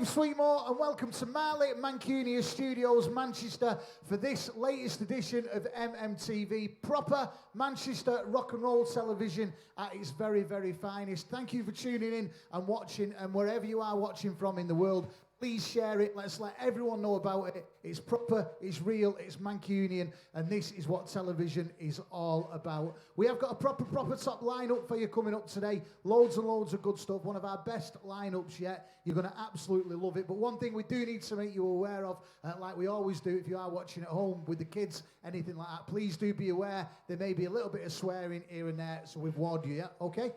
Sweetmore, and welcome to Marley Mancunia Studios, Manchester, for this latest edition of MMTV, proper Manchester rock and roll television at its very, very finest. Thank you for tuning in and watching, and wherever you are watching from in the world, please share it. Let's let everyone know about it. It's proper, it's real, it's Mancunian, and this is what television is all about. We have got a proper top lineup for you coming up today. Loads and loads of good stuff. One of our best lineups yet. You're going to absolutely love it. But one thing we do need to make you aware of, like we always do if you are watching at home with the kids, anything like that, please do be aware there may be a little bit of swearing here and there, so we've warned you, yeah? Okay?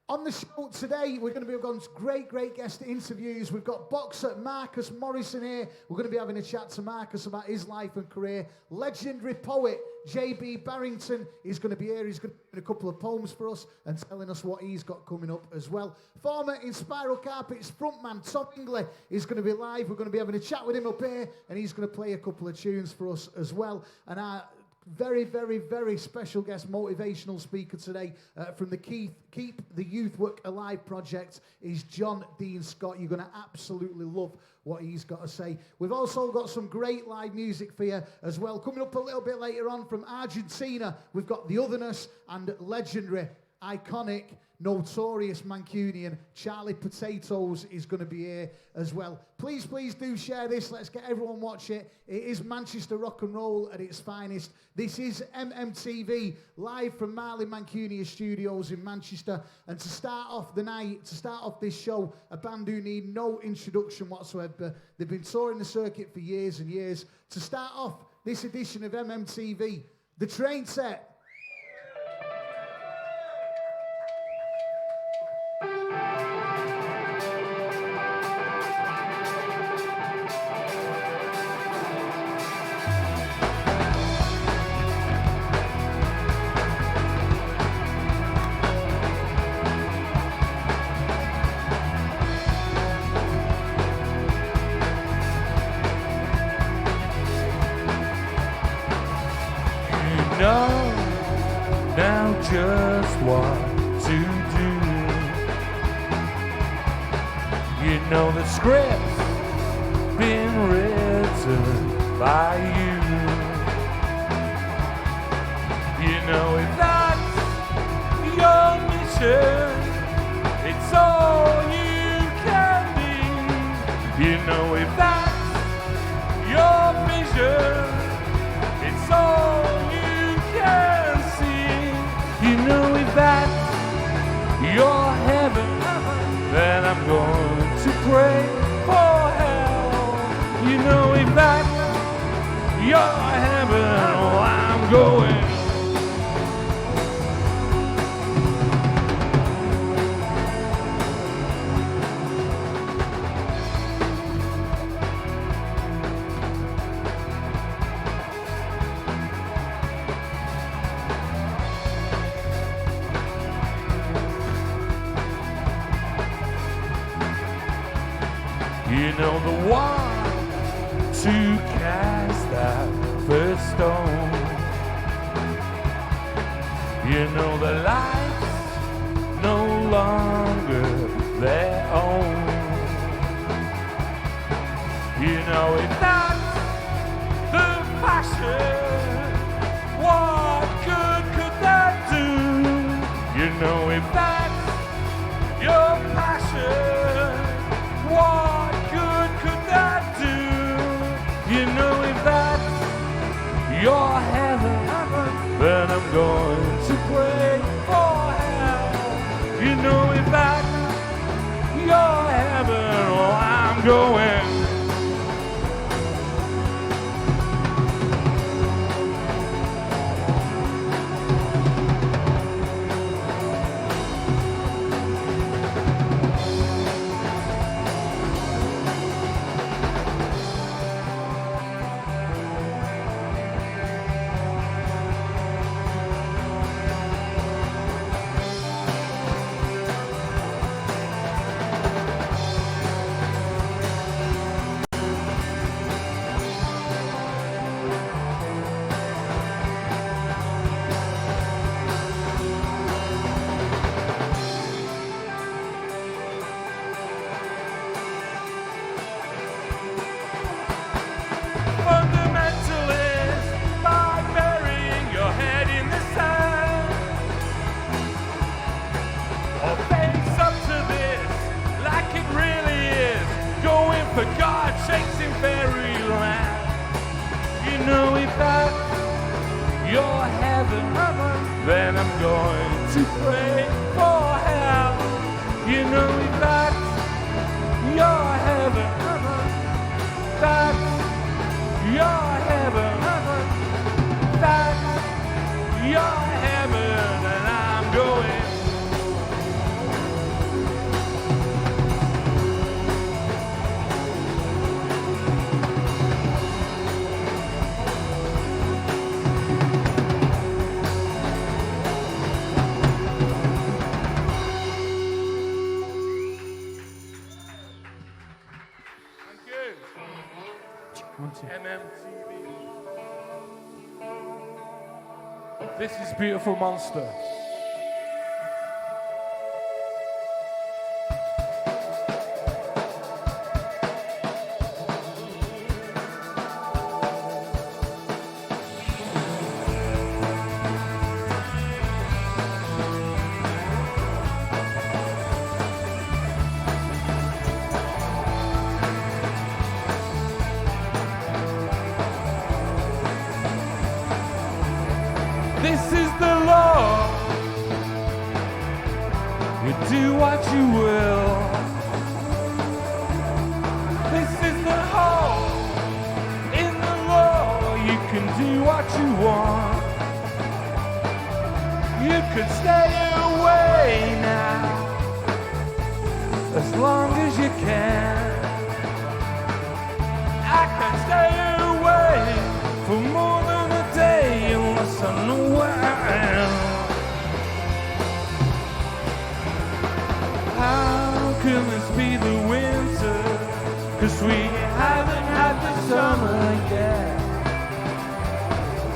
On the show today, we're going to be on great guest interviews. We've got boxer Marcus Morrison here. We're going to be having a chat to Marcus about his life and career. Legendary poet JB Barrington is going to be here. He's going to read a couple of poems for us and telling us what he's got coming up as well. Former Inspiral Carpets frontman Tom Hingley is going to be live. We're going to be having a chat with him up here, and he's going to play a couple of tunes for us as well. And our very special guest motivational speaker today from the Keep the Youth Work Alive project is Jon Dean Scott. You're going to absolutely love what he's got to say. We've also got some great live music for you as well. Coming up a little bit later on from Argentina, we've got the Otherness and legendary, iconic, notorious Mancunian Charlie Potatoes is going to be here as well. Please do share this. Let's get everyone watch it. It is Manchester rock and roll at its finest. This is MMTV, live from Marley Mancunia Studios in Manchester. And to start off the night, to start off this show, a band who need no introduction whatsoever. They've been touring the circuit for years and years. To start off this edition of MMTV, The Train Set. Now just what to do. You know the script's been written by you. You know if that's your mission, it's all you can be. You know if that's your vision, it's all you know if that's your heaven, then I'm going to pray for hell. You know if that's your heaven, oh, I'm going. You know the one to cast that first stone. You know the life's no longer their own. You know if that's the passion, what good could that do? You know if that's your passion, what you know if that's your heaven, then I'm going to pray for hell. You know if that's your heaven, oh, I'm going. shakes in fairyland. You know if that's your heaven, then I'm going to pray for hell. You know if that's your heaven, that's your heaven, that's your heaven, and I'm going. MMTV. This is Beautiful Monster. This is the law. You do what you will. This is the hole in the law. You can do what you want. You can stay away now, as long as you can. I can stay away for more than a day unless I know where I am. How can this be the winter? 'Cause we haven't had the summer yet.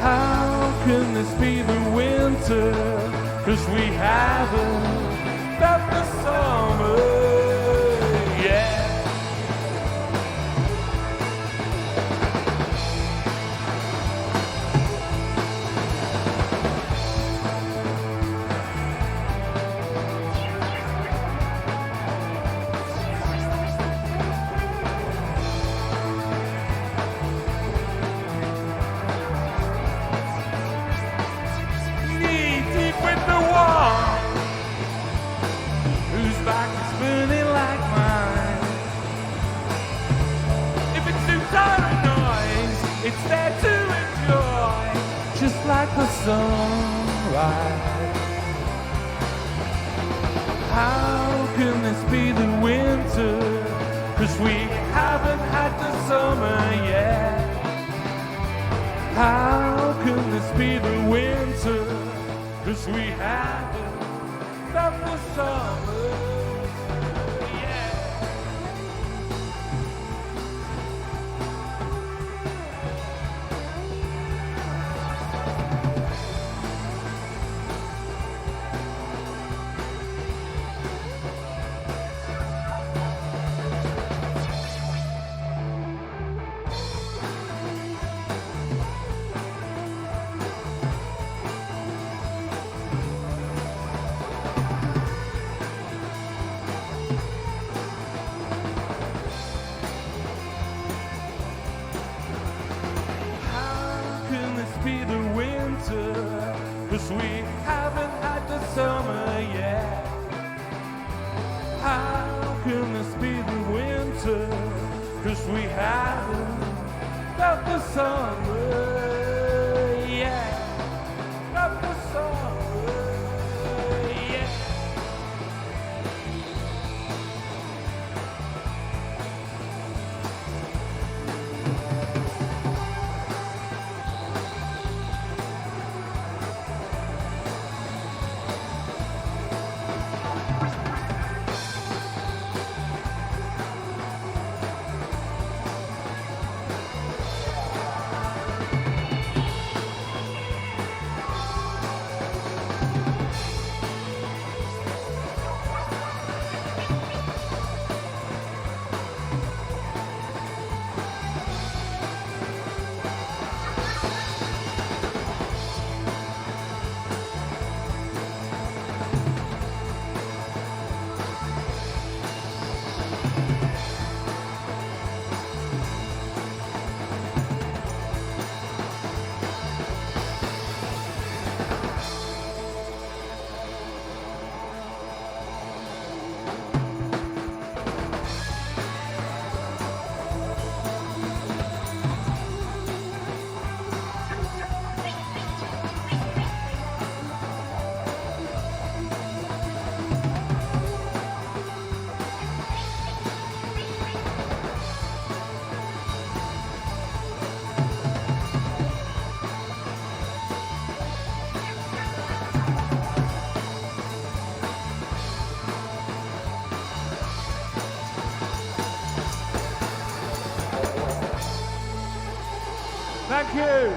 How can this be the winter? 'Cause we haven't felt the summer yet. It's there to enjoy, just like the sunrise. How can this be the winter? 'Cause we haven't had the summer yet. How can this be the winter? 'Cause we haven't felt the summer. Be the winter, 'cause we haven't had the summer yet. How can this be the winter? 'Cause we haven't felt the summer yet. Felt the summer yet. Thank you.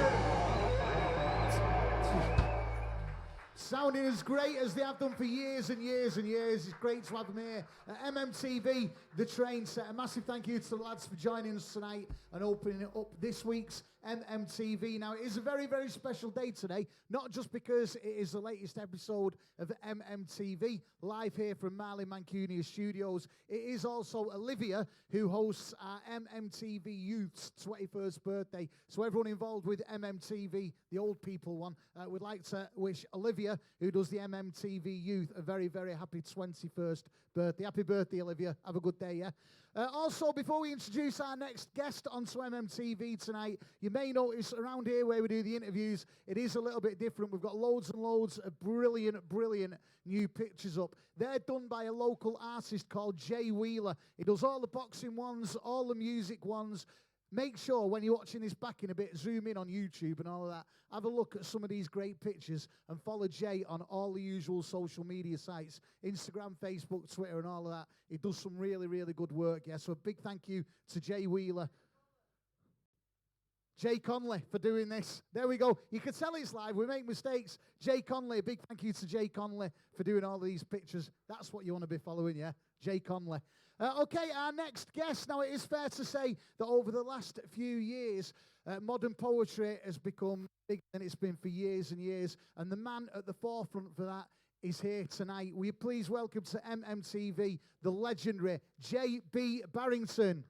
Sounding as great as they have done for years and years and years. It's great to have them here at MMTV, the train set. A massive thank you to the lads for joining us tonight and opening it up this week's MMTV. Now, it is a very, very special day today, not just because it is the latest episode of MMTV, live here from Marley Mancuni's studios. It is also Olivia, who hosts our MMTV Youth's 21st birthday. So everyone involved with MMTV, the old people one, would like to wish Olivia, who does the MMTV Youth, a very, very happy 21st birthday. Happy birthday, Olivia. Have a good day, yeah? Also, before we introduce our next guest onto MMTV tonight, you may notice around here where we do the interviews, it is a little bit different. We've got loads and loads of brilliant, brilliant new pictures up. They're done by a local artist called Jay Wheeler. He does all the boxing ones, all the music ones. Make sure when you're watching this back in a bit, zoom in on YouTube and all of that. Have a look at some of these great pictures and follow Jay on all the usual social media sites, Instagram, Facebook, Twitter and all of that. He does some really, really good work, yeah. So a big thank you to Jay Wheeler. Jay Conley for doing this. There we go. You can tell it's live. We make mistakes. Jay Conley, a big thank you to Jay Conley for doing all these pictures. That's what you want to be following, yeah? Jay Conley. Okay, our next guest. Now, it is fair to say that over the last few years, modern poetry has become bigger than it's been for years and years. And the man at the forefront for that is here tonight. Will you please welcome to MMTV the legendary J.B. Barrington.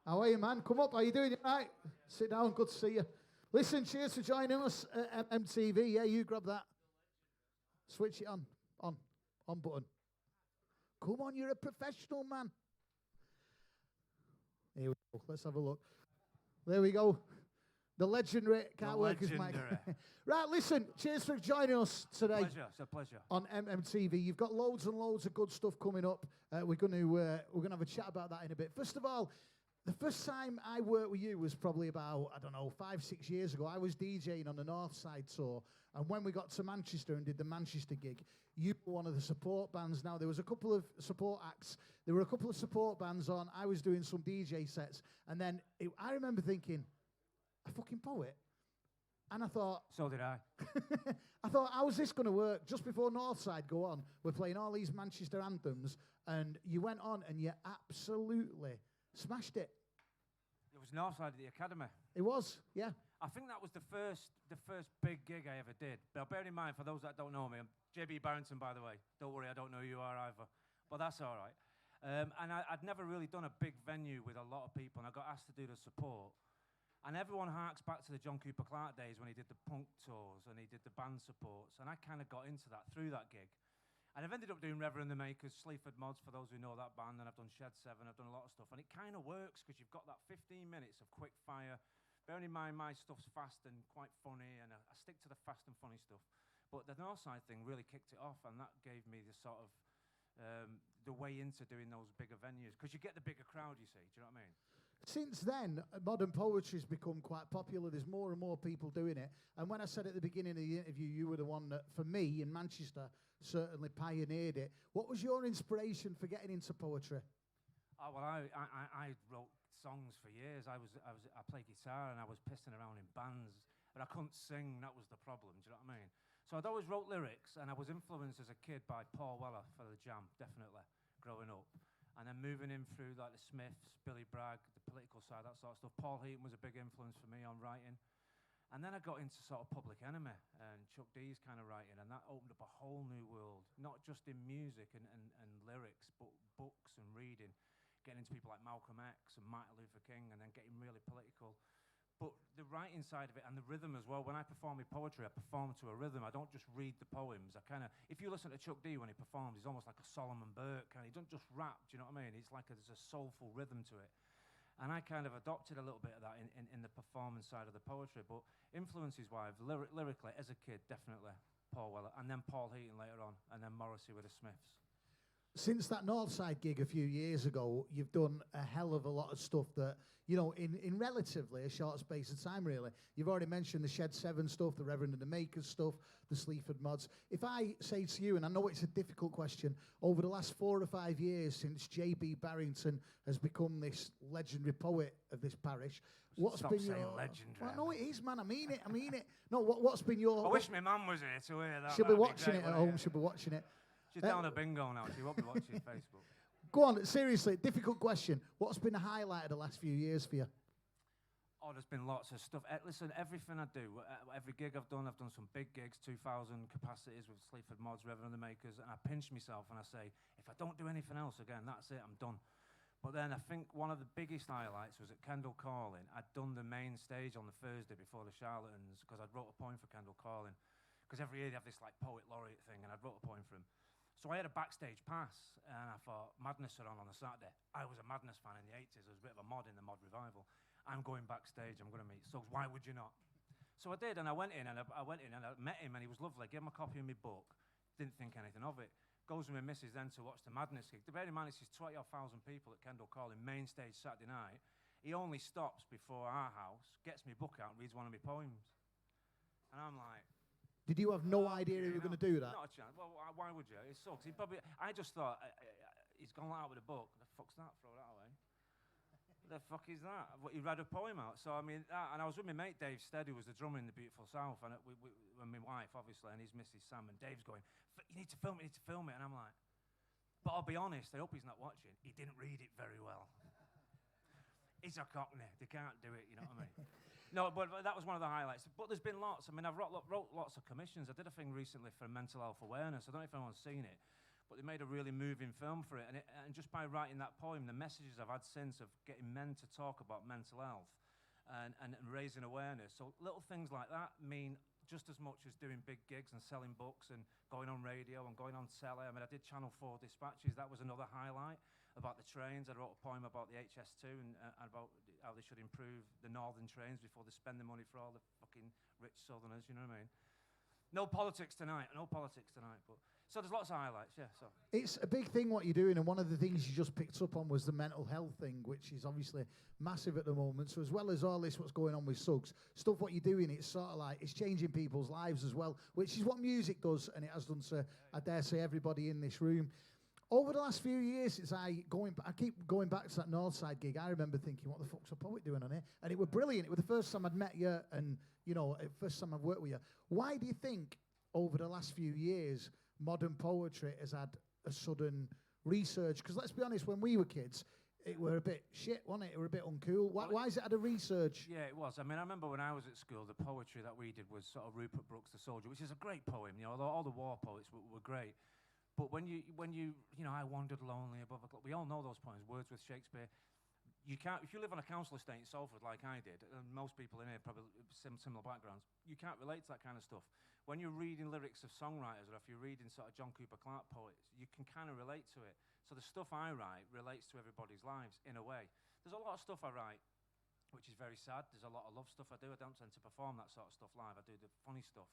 How are you, man? Come up. How you doing? You all right? Sit down. Good to see you. Listen, cheers for joining us at MTV. Yeah, you grab that. Switch it on. On button. Come on, you're a professional, man. Here we go. Let's have a look. There we go. The legendary can't work his mic. Right, listen, cheers for joining us today. Pleasure, it's a pleasure. On MMTV. You've got loads and loads of good stuff coming up. We're going to have a chat about that in a bit. First of all, the first time I worked with you was probably about, 5-6 years ago. I was DJing on the North Side tour, and when we got to Manchester and did the Manchester gig, you were one of the support bands. Now, there was a couple of support acts. There were a couple of support bands on. I was doing some DJ sets, and then I remember thinking, a fucking poet? And I thought... So did I. I thought, how's this going to work? Just before Northside go on, we're playing all these Manchester anthems, and you went on and you absolutely... smashed it. It was Northside at the Academy. It was, yeah. I think that was the first big gig I ever did. But bear in mind, for those that don't know me, I'm JB Barrington, by the way. Don't worry, I don't know who you are either. But that's all right. And I'd never really done a big venue with a lot of people, and I got asked to do the support. And everyone harks back to the John Cooper Clarke days when he did the punk tours and he did the band supports. And I kind of got into that through that gig. And I've ended up doing Reverend the Makers, Sleaford Mods, for those who know that band, and I've done Shed 7, I've done a lot of stuff. And it kind of works, because you've got that 15 minutes of quick fire. Bearing in mind, my stuff's fast and quite funny, and I stick to the fast and funny stuff. But the Northside thing really kicked it off, and that gave me the sort of, the way into doing those bigger venues. Because you get the bigger crowd, you see, do you know what I mean? Since then, modern poetry's become quite popular. There's more and more people doing it. And when I said at the beginning of the interview, you were the one that, for me, in Manchester, certainly pioneered it. What was your inspiration for getting into poetry? Oh, well, I wrote songs for years. I played guitar and I was pissing around in bands, but I couldn't sing. That was the problem. Do you know what I mean? So I'd always wrote lyrics, and I was influenced as a kid by Paul Weller for the Jam, definitely, growing up. And then moving in through like the Smiths, Billy Bragg, the political side, that sort of stuff. Paul Heaton was a big influence for me on writing. And then I got into sort of Public Enemy and Chuck D's kind of writing, and that opened up a whole new world, not just in music and lyrics, but books and reading, getting into people like Malcolm X and Martin Luther King, and then getting really political. But the writing side of it and the rhythm as well, when I perform my poetry, I perform to a rhythm. I don't just read the poems. If you listen to Chuck D when he performs, he's almost like a Solomon Burke, he don't just rap, do you know what I mean? It's like there's a soulful rhythm to it. And I kind of adopted a little bit of that in the performance side of the poetry. But influences-wise, lyrically, as a kid, definitely Paul Weller. And then Paul Heaton later on. And then Morrissey with the Smiths. Since that Northside gig a few years ago, you've done a hell of a lot of stuff that, you know, in relatively a short space of time, really. You've already mentioned the Shed 7 stuff, the Reverend and the Makers stuff, the Sleaford Mods. If I say to you, and I know it's a difficult question, over the last 4 or 5 years since J.B. Barrington has become this legendary poet of this parish, what's Stop been saying your... legendary. Well, no, it is, man. I mean it. No, what's been your... I wish my mum was here to hear that. She'll be watching it at home. She'll be watching it. She's down a bingo now. She won't be watching Facebook. Go on, seriously, difficult question. What's been the highlight of the last few years for you? Oh, there's been lots of stuff. Listen, everything I do, every gig I've done some big gigs, 2,000 capacities with Sleaford Mods, Reverend and the Makers, and I pinch myself and I say, if I don't do anything else again, that's it, I'm done. But then I think one of the biggest highlights was at Kendall Calling. I'd done the main stage on the Thursday before the Charlatans, because I'd wrote a poem for Kendall Calling. Because every year they have this like poet laureate thing, and I'd wrote a poem for him. So I had a backstage pass, and I thought, Madness are on a Saturday. I was a Madness fan in the 80s. I was a bit of a mod in the mod revival. I'm going backstage. I'm going to meet Suggs. Why would you not? So I did, and I went in, and I met him, and he was lovely. I gave him a copy of my book. Didn't think anything of it. Goes with my missus then to watch the Madness gig. Bear in mind, it's 20,000 people at Kendall Calling, main stage Saturday night. He only stops before our house, gets my book out, and reads one of my poems. And I'm like... Did you have no idea you were going to do that? Not a chance. Well, why would you? It sucks. I just thought, he's gone out with a book. The fuck's that? Throw that away. The fuck is that? He read a poem out. So, I mean, and I was with my mate Dave Stead, who was the drummer in the Beautiful South, and my wife, obviously, and his missus Sam, and Dave's going, you need to film it, and I'm like, but I'll be honest, I hope he's not watching. He didn't read it very well. He's a cockney. They can't do it, you know what I mean? No, but that was one of the highlights. But there's been lots. I mean, I've wrote lots of commissions. I did a thing recently for mental health awareness. I don't know if anyone's seen it, but they made a really moving film for it. And just by writing that poem, the messages I've had since of getting men to talk about mental health and raising awareness. So little things like that mean just as much as doing big gigs and selling books and going on radio and going on telly. I mean, I did Channel 4 Dispatches. That was another highlight about the trains. I wrote a poem about the HS2 and about how they should improve the northern trains before they spend the money for all the fucking rich southerners, you know what I mean? No politics tonight, but... So there's lots of highlights, yeah, so... It's a big thing what you're doing, and one of the things you just picked up on was the mental health thing, which is obviously massive at the moment. So as well as all this, what's going on with Suggs, stuff what you're doing, it's sort of like, it's changing people's lives as well, which is what music does, and it has done to, I dare say, everybody in this room. Over the last few years, since I keep going back to that Northside gig, I remember thinking, what the fuck's a poet doing on here? And it was brilliant. It was the first time I'd met you, and, you know, first time I've worked with you. Why do you think, over the last few years, modern poetry has had a sudden resurge? Because let's be honest, when we were kids, it were a bit shit, wasn't it? It were a bit uncool. Why has it had a resurge? Yeah, it was. I mean, I remember when I was at school, the poetry that we did was sort of Rupert Brooke's The Soldier, which is a great poem. You know, all the war poets were great. But when you know, I wandered lonely above a clock. We all know those poems, Wordsworth, Shakespeare. You can't, if you live on a council estate in Salford like I did, and most people in here probably similar backgrounds, you can't relate to that kind of stuff. When you're reading lyrics of songwriters, or if you're reading sort of John Cooper Clarke poets, you can kind of relate to it. So the stuff I write relates to everybody's lives in a way. There's a lot of stuff I write which is very sad. There's a lot of love stuff I do. I don't tend to perform that sort of stuff live. I do the funny stuff.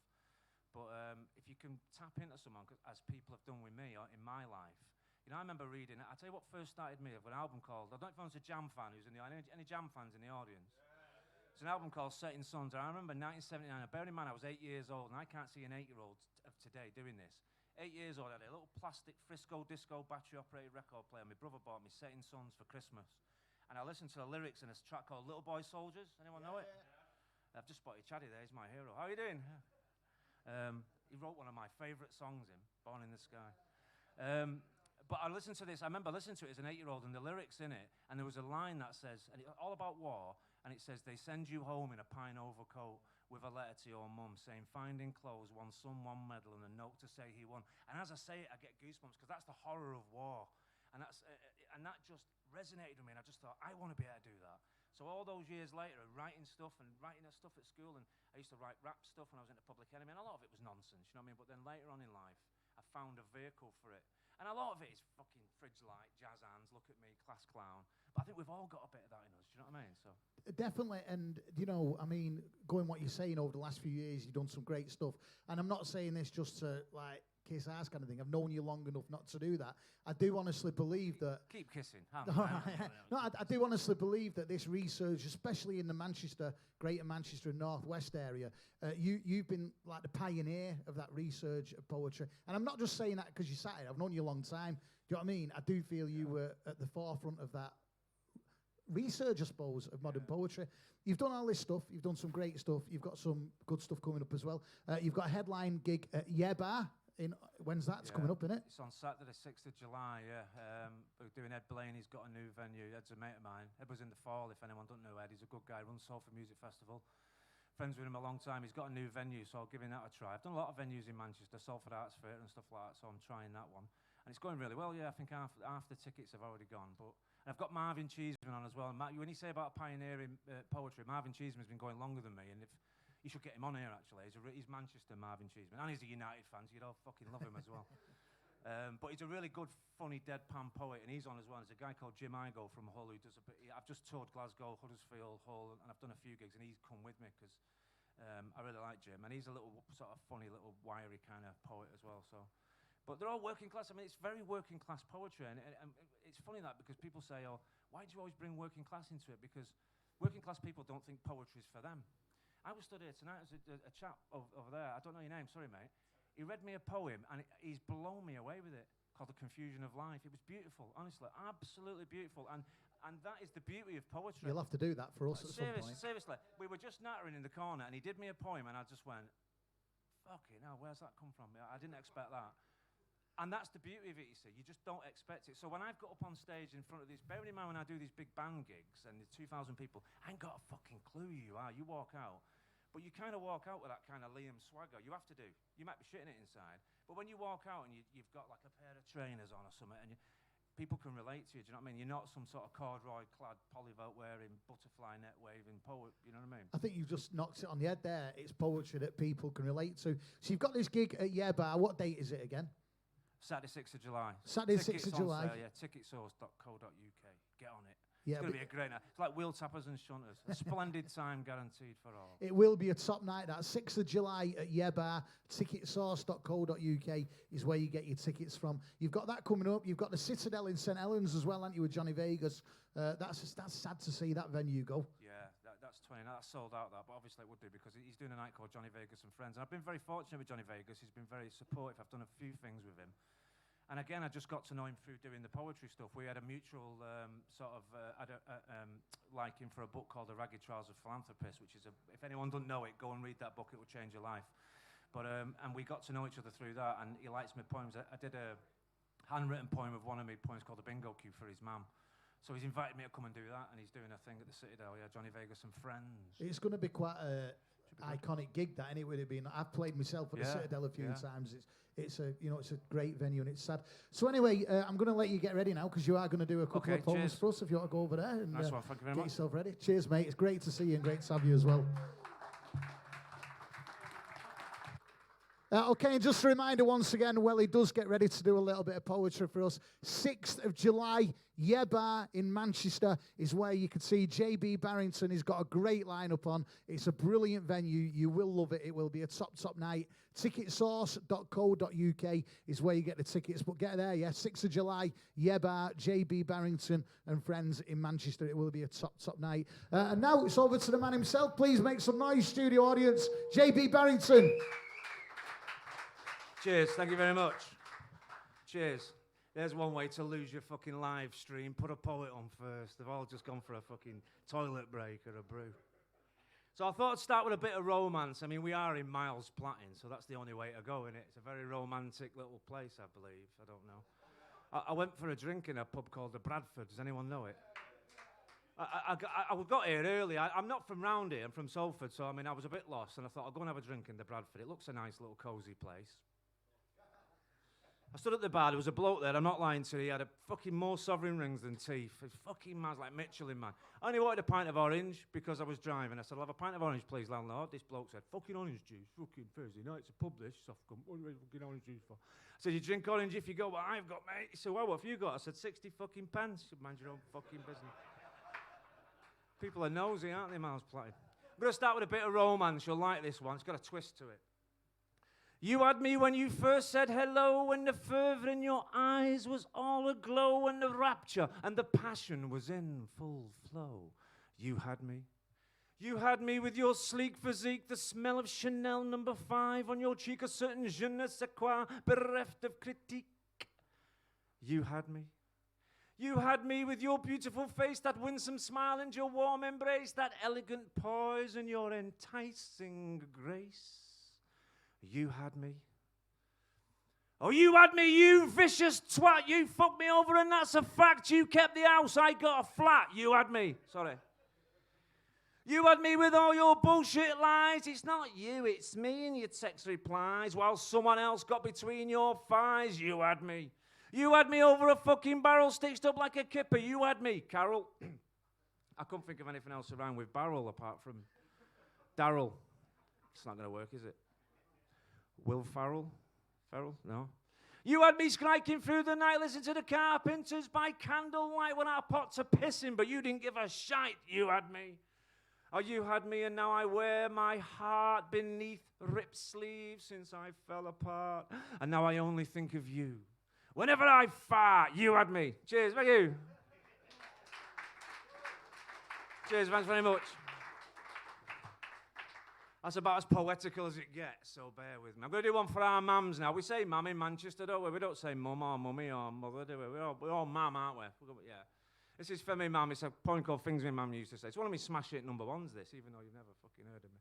But if you can tap into someone, as people have done with me or in my life, you know, I remember reading, I'll tell you what first started me of an album called, I don't know if anyone's a Jam fan who's in the audience, any Jam fans in the audience? Yeah. It's an album called Setting Suns, and I remember 1979, bearing in mind I was 8 years old, and I can't see an 8-year-old of today doing this. 8 years old, I had a little plastic Frisco disco battery-operated record player. My brother bought me Setting Suns for Christmas. And I listened to the lyrics in a track called Little Boy Soldiers. Anyone know it? Yeah. I've just spotted Chaddy there, he's my hero. How are you doing? He wrote one of my favourite songs, Born in the Sky. But I listened to this, I remember listening to it as an 8-year-old, and the lyrics in it, and there was a line that says, and it's all about war, and it says, they send you home in a pine overcoat with a letter to your mum saying, finding clothes, one son, one medal, and a note to say he won. And as I say it, I get goosebumps, because that's the horror of war. And that just resonated with me, and I just thought, I want to be able to do that. So all those years later, writing stuff and writing that stuff at school, and I used to write rap stuff when I was into Public Enemy, and a lot of it was nonsense, you know what I mean? But then later on in life, I found a vehicle for it. And a lot of it is fucking fridge light, jazz hands, look at me, class clown. But I think we've all got a bit of that in us, do you know what I mean? So definitely, and you know, I mean, going what you're saying over the last few years, you've done some great stuff. And I'm not saying this just to like kiss ass kind of thing. I've known you long enough not to do that. I do honestly believe that. Keep kissing. No, I do honestly believe that this research, especially in the Manchester, Greater Manchester and North West area, you've been like the pioneer of that research of poetry. And I'm not just saying that because you sat here. I've known you a long time. Do you know what I mean? I do feel you were at the forefront of that research, I suppose, of modern poetry. You've done all this stuff. You've done some great stuff. You've got some good stuff coming up as well. You've got a headline gig at Bar. When's that? It's coming up, isn't it? It's on Saturday, the 6th of July, we're doing Ed Blaney's got a new venue. Ed's a mate of mine. Ed was in the Fall, if anyone doesn't know Ed. He's a good guy, runs Salford Music Festival. Friends with him a long time. He's got a new venue, so I'll give him that a try. I've done a lot of venues in Manchester, Salford Arts Fair and stuff like that, so I'm trying that one. And it's going really well, yeah. I think half the tickets have already gone. But I've got Marvin Cheeseman on as well. When you say about pioneering poetry, Marvin Cheeseman's been going longer than me, and you should get him on here, actually. He's Manchester Marvin Cheeseman, and he's a United fan, so you'd all fucking love him as well. But he's a really good, funny, deadpan poet, and he's on as well. There's a guy called Jim Igo from Hull who does a bit. I've just toured Glasgow, Huddersfield, Hull, and I've done a few gigs, and he's come with me because I really like Jim, and he's a little sort of funny, little wiry kind of poet as well. So, but they're all working class. I mean, it's very working class poetry, and it's funny that because people say, "Oh, why do you always bring working class into it?" Because working class people don't think poetry's for them. I was stood here tonight, there's a chap over there, I don't know your name, sorry mate. He read me a poem and he's blown me away with it, called The Confusion of Life. It was beautiful, honestly, absolutely beautiful. And that is the beauty of poetry. You'll have to do that for us at some point. Seriously, we were just nattering in the corner and he did me a poem and I just went, fucking hell, where's that come from? I didn't expect that. And that's the beauty of it, you see. You just don't expect it. So when I've got up on stage in front of these, bearing in mind when I do these big band gigs and there's 2,000 people, I ain't got a fucking clue who you are. You walk out. But you kind of walk out with that kind of Liam swagger. You have to do. You might be shitting it inside. But when you walk out and you've got like a pair of trainers on or something, and people can relate to you, do you know what I mean? You're not some sort of corduroy-clad, polyvolt-wearing, butterfly net-waving poet, you know what I mean? I think you've just knocked it on the head there. It's poetry that people can relate to. So you've got this gig at Bar. What date is it again? Saturday, 6th of July. Saturday, 6th of July. Sale, yeah, ticketsource.co.uk. Get on it. Yeah, it's going to be a great night. It's like wheel tappers and shunters. A splendid time guaranteed for all. It will be a top night. That's 6th of July at Bar. Ticketsource.co.uk is where you get your tickets from. You've got that coming up. You've got the Citadel in St Helens as well, haven't you, with Johnny Vegas? That's sad to see that venue go. Yeah, that's 20. That's sold out, that. But obviously it would do because he's doing a night called Johnny Vegas and Friends. And I've been very fortunate with Johnny Vegas. He's been very supportive. I've done a few things with him. And again, I just got to know him through doing the poetry stuff. We had a mutual liking for a book called The Ragged Trousers Philanthropist, which is if anyone doesn't know it, go and read that book. It will change your life. But and we got to know each other through that. And he likes my poems. I did a handwritten poem of one of my poems called The Bingo Cue for his mum. So he's invited me to come and do that, and he's doing a thing at the Citadel. Yeah, Johnny Vegas and Friends. It's going to be quite a iconic gig, that, anyway. It'd been. I've played myself at the Citadel a few times. It's a great venue, and it's sad. So anyway, I'm going to let you get ready now because you are going to do a couple of poems for us. If you want to go over there and nice one. Thank you very get much. yourself ready. Cheers, mate. It's great to see you and great to have you as well. Okay, and just a reminder once again, Welly does get ready to do a little bit of poetry for us. 6th of July, Bar in Manchester is where you can see JB Barrington. He's got a great lineup on. It's a brilliant venue. You will love it. It will be a top night. Ticketsource.co.uk is where you get the tickets. But get there, 6th of July, Bar, JB Barrington and Friends in Manchester. It will be a top night. And now it's over to the man himself. Please make some noise, studio audience. JB Barrington. Cheers, thank you very much. Cheers. There's one way to lose your fucking live stream. Put a poet on first. They've all just gone for a fucking toilet break or a brew. So I thought I'd start with a bit of romance. I mean, we are in Miles Platting, so that's the only way to go, innit? It's a very romantic little place, I believe. I don't know. I went for a drink in a pub called the Bradford. Does anyone know it? I got here early. I'm not from round here. I'm from Salford, so I mean, I was a bit lost, and I thought I'll go and have a drink in the Bradford. It looks a nice little cosy place. I stood at the bar, there was a bloke there, I'm not lying to you, he had a fucking more sovereign rings than teeth. He's fucking mad, like Michelin man. I only wanted a pint of orange because I was driving. I said, I'll have a pint of orange, please, landlord. This bloke said, fucking orange juice, fucking Thursday night, it's a pub this, soft cunt, what do you fucking orange juice for? I said, you drink orange if you go, what I've got, mate. He said, well, what have you got? I said, 60 fucking pence. You mind your own fucking business. People are nosy, aren't they, Miles Platting? I'm going to start with a bit of romance, you'll like this one, it's got a twist to it. You had me when you first said hello, when the fervour in your eyes was all aglow, and the rapture and the passion was in full flow. You had me. You had me with your sleek physique, the smell of Chanel No. 5 on your cheek, a certain je ne sais quoi, bereft of critique. You had me. You had me with your beautiful face, that winsome smile and your warm embrace, that elegant poise and your enticing grace. You had me. Oh, you had me, you vicious twat. You fucked me over and that's a fact. You kept the house, I got a flat. You had me. Sorry. You had me with all your bullshit lies. It's not you, it's me, and your text replies, while someone else got between your thighs. You had me. You had me over a fucking barrel stitched up like a kipper. You had me, Carol. I couldn't think of anything else around with barrel apart from Darryl. It's not going to work, is it? Will Farrell? Farrell? No. You had me striking through the night, listening to the Carpenters by candlelight when our pots are pissing, but you didn't give a shite. You had me. Oh, you had me, and now I wear my heart beneath ripped sleeves since I fell apart. And now I only think of you. Whenever I fart, you had me. Cheers, thank you. Cheers, thanks very much. That's about as poetical as it gets, so bear with me. I'm going to do one for our mums now. We say mum in Manchester, don't we? We don't say mum or mummy or mother, do we? We're all mum, aren't we? Yeah. This is for me, mum. It's a poem called Things My Mum Used to Say. It's one of my smash hit number ones, this, even though you've never fucking heard of me.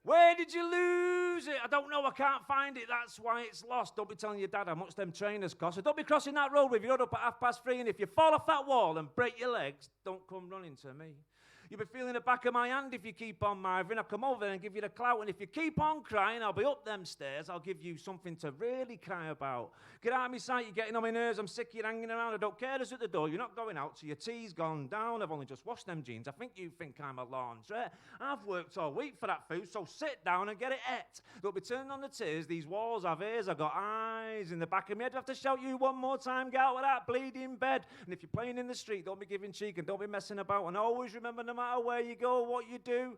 Where did you lose it? I don't know. I can't find it. That's why it's lost. Don't be telling your dad how much them trainers cost. So don't be crossing that road with your up at 3:30. And if you fall off that wall and break your legs, don't come running to me. You'll be feeling the back of my hand if you keep on mithering. I'll come over there and give you the clout. And if you keep on crying, I'll be up them stairs. I'll give you something to really cry about. Get out of my sight. You're getting on my nerves. I'm sick of you hanging around. I don't care who's at the door. You're not going out till your tea's gone down. I've only just washed them jeans. I think you think I'm a laundrette. I've worked all week for that food, so sit down and get it et. Don't be turning on the tears. These walls have ears. I've got eyes in the back of my head. I have to shout you one more time. Get out of that bleeding bed. And if you're playing in the street, don't be giving cheek and don't be messing about. And always remember, no matter where you go, what you do,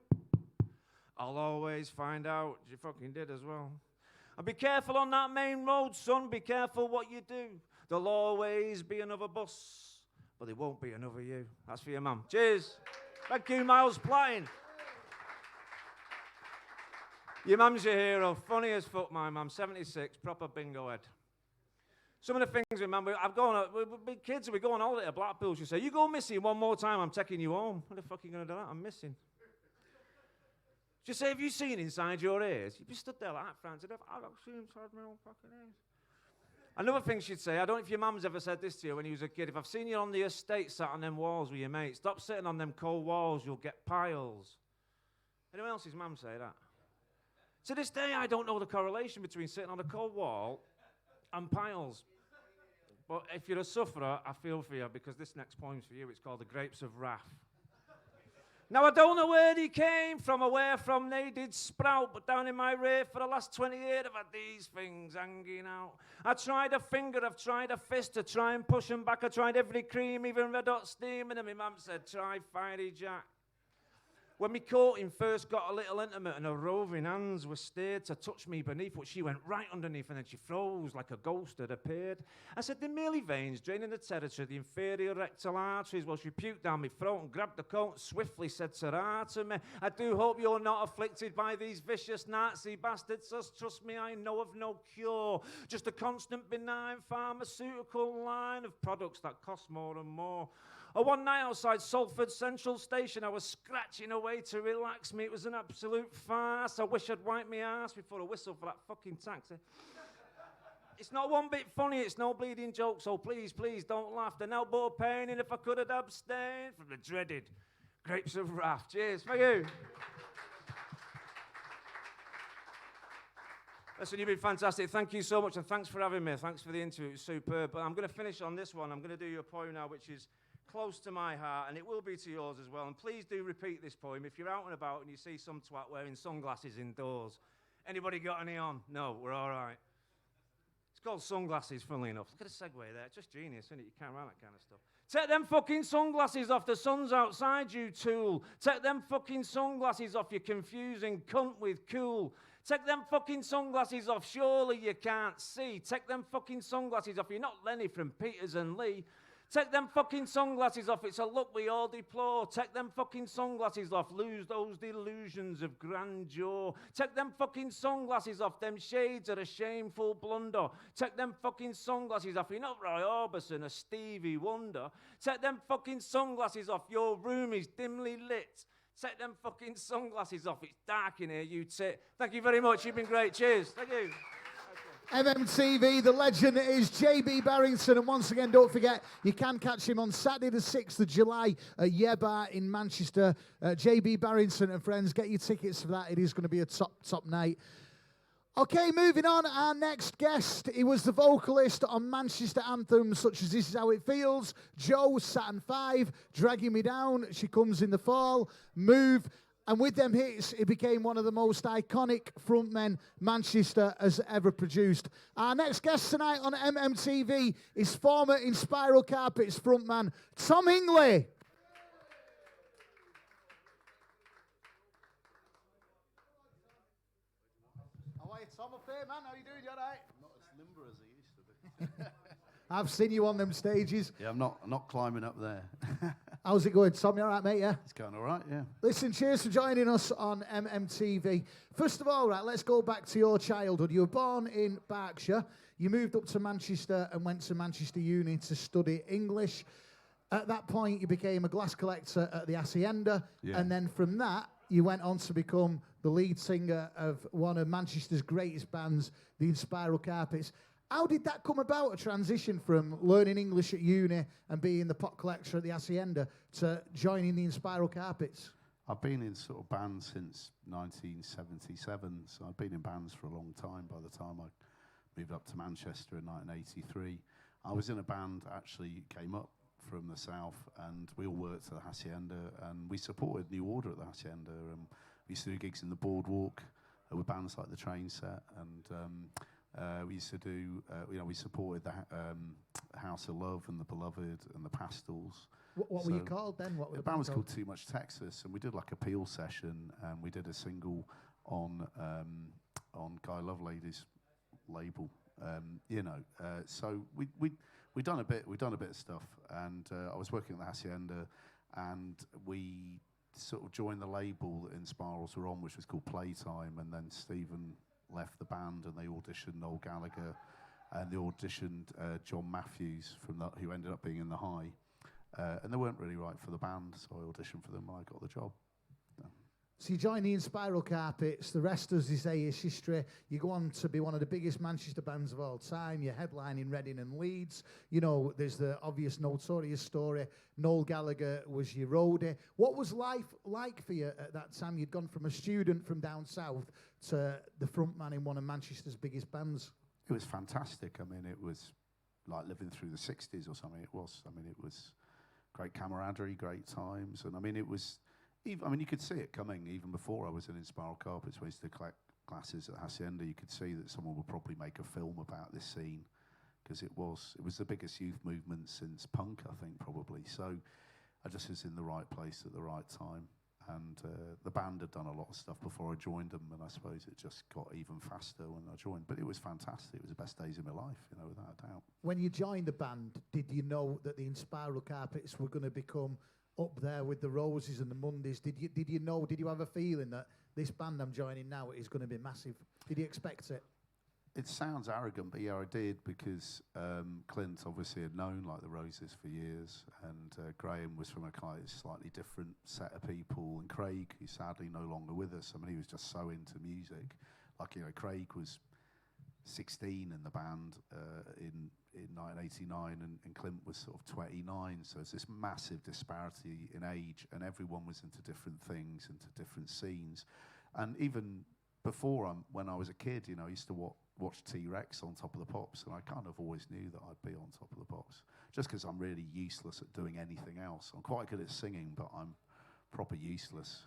I'll always find out. You fucking did as well. And be careful on that main road, son. Be careful what you do. There'll always be another bus, but there won't be another you. That's for your mum. Cheers. Thank you, Miles Plain. Your mum's your hero. Funny as fuck, my mum. 76, proper bingo head. Some of the things, remember, we're big kids, we go on holiday to Blackpool. She say, you go missing one more time, I'm taking you home. What the fuck are you going to do that? I'm missing. She say, have you seen inside your ears? You'd be stood there like that, Francis. I've seen inside my own fucking ears. Another thing she'd say, I don't know if your mum's ever said this to you when you was a kid, if I've seen you on the estate sat on them walls with your mates, stop sitting on them cold walls, you'll get piles. Anyone else's mum say that? To this day, I don't know the correlation between sitting on a cold wall and piles. But if you're a sufferer, I feel for you, because this next poem's for you. It's called The Grapes of Wrath. Now, I don't know where they came from or where from they did sprout, but down in my rear for the last 20 years, I've had these things hanging out. I tried a finger, I've tried a fist to try and push them back. I tried every cream, even red hot steaming, and my mum said, try Fiery Jack. When me courting first got a little intimate and her roving hands were steered to touch me beneath, but she went right underneath and then she froze like a ghost had appeared. I said, the merely veins draining the territory of the inferior rectal arteries. Well, she puked down my throat and grabbed the coat and swiftly said, Sirrah, to me, I do hope you're not afflicted by these vicious Nazi bastards. Just trust me, I know of no cure. Just a constant benign pharmaceutical line of products that cost more and more. Oh, one night outside Salford Central Station, I was scratching away to relax me. It was an absolute farce. I wish I'd wiped my ass before I whistled for that fucking taxi. It's not one bit funny, it's no bleeding joke, so please, please don't laugh. An elbow pain, and if I could have abstained from the dreaded Grapes of Wrath. Cheers, thank you. Listen, you've been fantastic. Thank you so much, and thanks for having me. Thanks for the interview. It was superb. But I'm going to finish on this one. I'm going to do you a poem now, which is close to my heart, and it will be to yours as well. And please do repeat this poem if you're out and about and you see some twat wearing sunglasses indoors. Anybody got any on? No, we're all right. It's called Sunglasses, funnily enough. Look at the segue there. It's just genius, isn't it? You can't write that kind of stuff. Take them fucking sunglasses off. The sun's outside, you tool. Take them fucking sunglasses off, you confusing cunt with cool. Take them fucking sunglasses off, surely you can't see. Take them fucking sunglasses off, you're not Lenny from Peters and Lee. Take them fucking sunglasses off, it's a look we all deplore. Take them fucking sunglasses off, lose those delusions of grandeur. Take them fucking sunglasses off, them shades are a shameful blunder. Take them fucking sunglasses off, you're not Roy Orbison or Stevie Wonder. Take them fucking sunglasses off, your room is dimly lit. Take them fucking sunglasses off, it's dark in here, you tit. Thank you very much, you've been great, cheers, thank you. MMTV, the legend is JB Barrington, and once again, don't forget, you can catch him on Saturday the 6th of July at Yeba in Manchester. JB Barrington and friends, get your tickets for that. It is going to be a top night. Okay, moving on, our next guest, he was the vocalist on Manchester anthems such as This Is How It Feels, Joe, Saturn 5, Dragging Me Down, She Comes in the Fall, Move. And with them hits, he became one of the most iconic frontmen Manchester has ever produced. Our next guest tonight on MMTV is former In Spiral Carpets frontman Tom Hingley. How are you, Tom, up here, man? How are you doing? You all right? Not as limber as he used to be. I've seen you on them stages. Yeah, I'm not climbing up there. How's it going, Tom? You all right, mate? Yeah? It's going all right, yeah. Listen, cheers for joining us on MMTV. First of all, right, let's go back to your childhood. You were born in Berkshire. You moved up to Manchester and went to Manchester Uni to study English. At that point, you became a glass collector at the Hacienda. Yeah. And then from that, you went on to become the lead singer of one of Manchester's greatest bands, the In Spiral Carpets. How did that come about, a transition from learning English at uni and being the pot collector at the Hacienda to joining the In Spiral Carpets? I've been in sort of bands since 1977, so I've been in bands for a long time by the time I moved up to Manchester in 1983. I was in a band that actually came up from the south, and we all worked at the Hacienda, and we supported New Order at the Hacienda, and we used to do gigs in the Boardwalk with bands like the Train Set, and we used to do, we supported the House of Love and the Beloved and the Pastels. What were you called then? What were the band was called Too Much Texas, and we did like a Peel session, and we did a single on Guy Lovelady's label. So we done a bit of stuff, and I was working at the Hacienda, and we sort of joined the label that In Spirals were on, which was called Playtime, and then Stephen left the band, and they auditioned Noel Gallagher, and they auditioned John Matthews who ended up being in The High, and they weren't really right for the band, so I auditioned for them and I got the job. So you join the In Spiral Carpets, the rest, as they say, is history. You go on to be one of the biggest Manchester bands of all time. You're headlining Reading and Leeds. You know, there's the obvious notorious story. Noel Gallagher was your roadie. What was life like for you at that time? You'd gone from a student from down south to the frontman in one of Manchester's biggest bands. It was fantastic. I mean, it was like living through the 60s or something. It was great camaraderie, great times. And I mean, it was... you could see it coming even before I was in Spiral Carpets. We used to collect glasses at Hacienda. You could see that someone would probably make a film about this scene, because it was the biggest youth movement since punk, I think, probably. So I just was in the right place at the right time. And the band had done a lot of stuff before I joined them, and I suppose it just got even faster when I joined. But it was fantastic. It was the best days of my life, without a doubt. When you joined the band, did you know that the In Spiral Carpets were going to become up there with the Roses and the Mondays? Did you have a feeling that this band I'm joining now is going to be massive? Did you expect it? It sounds arrogant, but yeah, I did, because Clint obviously had known like the Roses for years, and Graham was from a kind of slightly different set of people, and Craig, who's sadly no longer with us, I mean, he was just so into music. Like, Craig was 16 in the band in 1989, and Clint was sort of 29, so it's this massive disparity in age, and everyone was into different things, into different scenes. And even before, when I was a kid, I used to watch T-Rex on Top of the Pops, and I kind of always knew that I'd be on Top of the Pops, just because I'm really useless at doing anything else. I'm quite good at singing, but I'm proper useless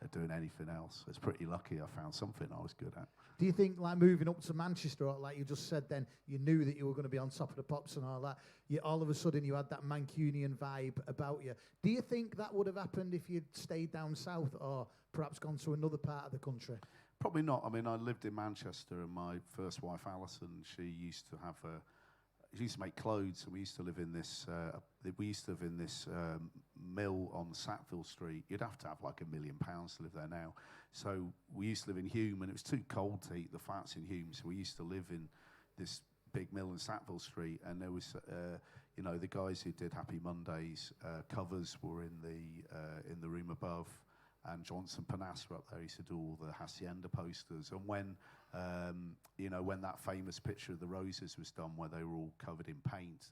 at doing anything else. It's pretty lucky I found something I was good at. Do you think, like, moving up to Manchester, like you just said then, you knew that you were going to be on Top of the Pops and all that, all of a sudden you had that Mancunian vibe about you. Do you think that would have happened if you'd stayed down south, or perhaps gone to another part of the country? Probably not. I mean, I lived in Manchester, and my first wife, Alison, she used to make clothes, and we used to live in this. Mill on Sackville Street. You'd have to have like £1 million to live there now. So we used to live in Hume, and it was too cold to heat the flats in Hume. So we used to live in this big mill in Sackville Street, and there was, the guys who did Happy Mondays covers were in the room above. And Johnson Panassa up there used to do all the Hacienda posters. And when that famous picture of the roses was done, where they were all covered in paint,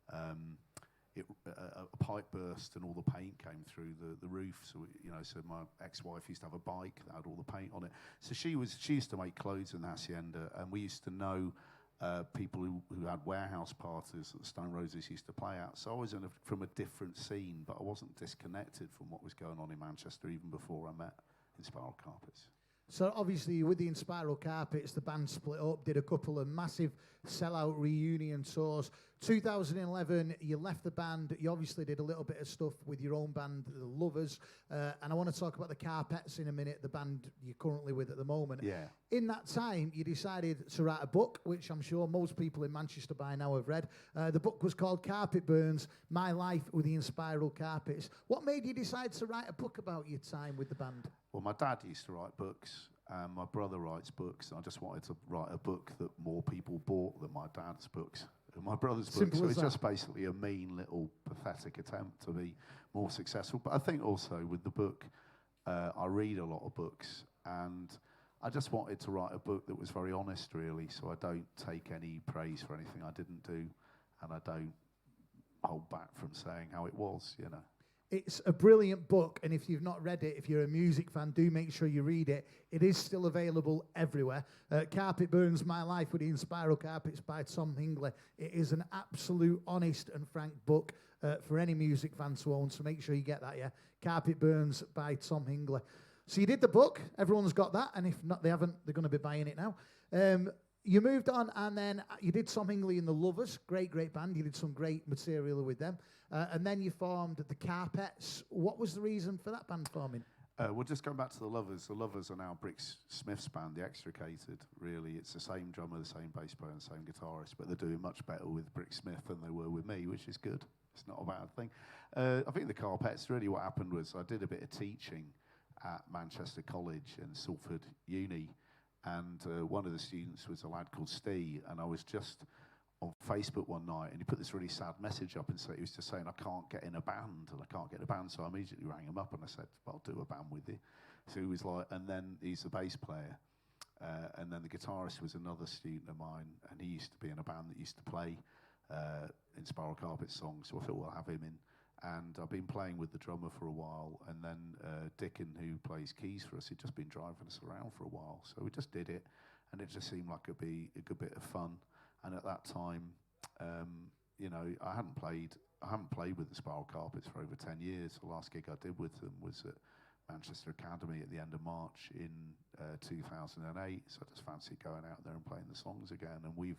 a pipe burst and all the paint came through the roof. So so my ex-wife used to have a bike that had all the paint on it. So she used to make clothes in the Hacienda, and we used to know people who had warehouse parties that the Stone Roses used to play at. So I was from a different scene, but I wasn't disconnected from what was going on in Manchester even before I met Inspiral Carpets. So obviously with the Inspiral Carpets, the band split up, did a couple of massive sellout reunion tours. 2011, you left the band. You obviously did a little bit of stuff with your own band, The Lovers. And I want to talk about the Carpets in a minute, the band you're currently with at the moment. Yeah. In that time, you decided to write a book, which I'm sure most people in Manchester by now have read. The book was called Carpet Burns, My Life with the Inspiral Carpets. What made you decide to write a book about your time with the band? Well, my dad used to write books, and my brother writes books, and I just wanted to write a book that more people bought than my dad's books. My brother's books. So it's just basically a mean little pathetic attempt to be more successful. But I think also with the book, I read a lot of books, and I just wanted to write a book that was very honest, really, so I don't take any praise for anything I didn't do, and I don't hold back from saying how it was, It's a brilliant book, and if you've not read it, if you're a music fan, do make sure you read it. It is still available everywhere. Carpet Burns, My Life with the Inspiral Carpets by Tom Hingley. It is an absolute, honest and frank book for any music fan to own, so make sure you get that, yeah? Carpet Burns by Tom Hingley. So you did the book. Everyone's got that, and if not, they haven't, they're going to be buying it now. You moved on, and then you did Tom Hingley and the Lovers. Great, great band. You did some great material with them. And then you formed the Carpets. What was the reason for that band forming? Well, just going back to the Lovers are now Brick Smith's band, The Extricated, really. It's the same drummer, the same bass player, and the same guitarist, but they're doing much better with Brick Smith than they were with me, which is good. It's not a bad thing. I think the Carpets, really what happened was I did a bit of teaching at Manchester College and Salford Uni, and one of the students was a lad called Steve, and I was just on Facebook one night, and he put this really sad message up, and so he was just saying, I can't get in a band, so I immediately rang him up, and I said, well, I'll do a band with you. So he was like, and then he's a bass player, and then the guitarist was another student of mine, and he used to be in a band that used to play Inspiral Carpets songs, so I thought, well, I'll have him in. And I've been playing with the drummer for a while, and then Dickon, who plays keys for us, he'd just been driving us around for a while. So we just did it, and it just seemed like it'd be a good bit of fun. And at that time, I hadn't played with the Spiral Carpets for over 10 years. The last gig I did with them was at Manchester Academy at the end of March in 2008. So I just fancied going out there and playing the songs again. And we've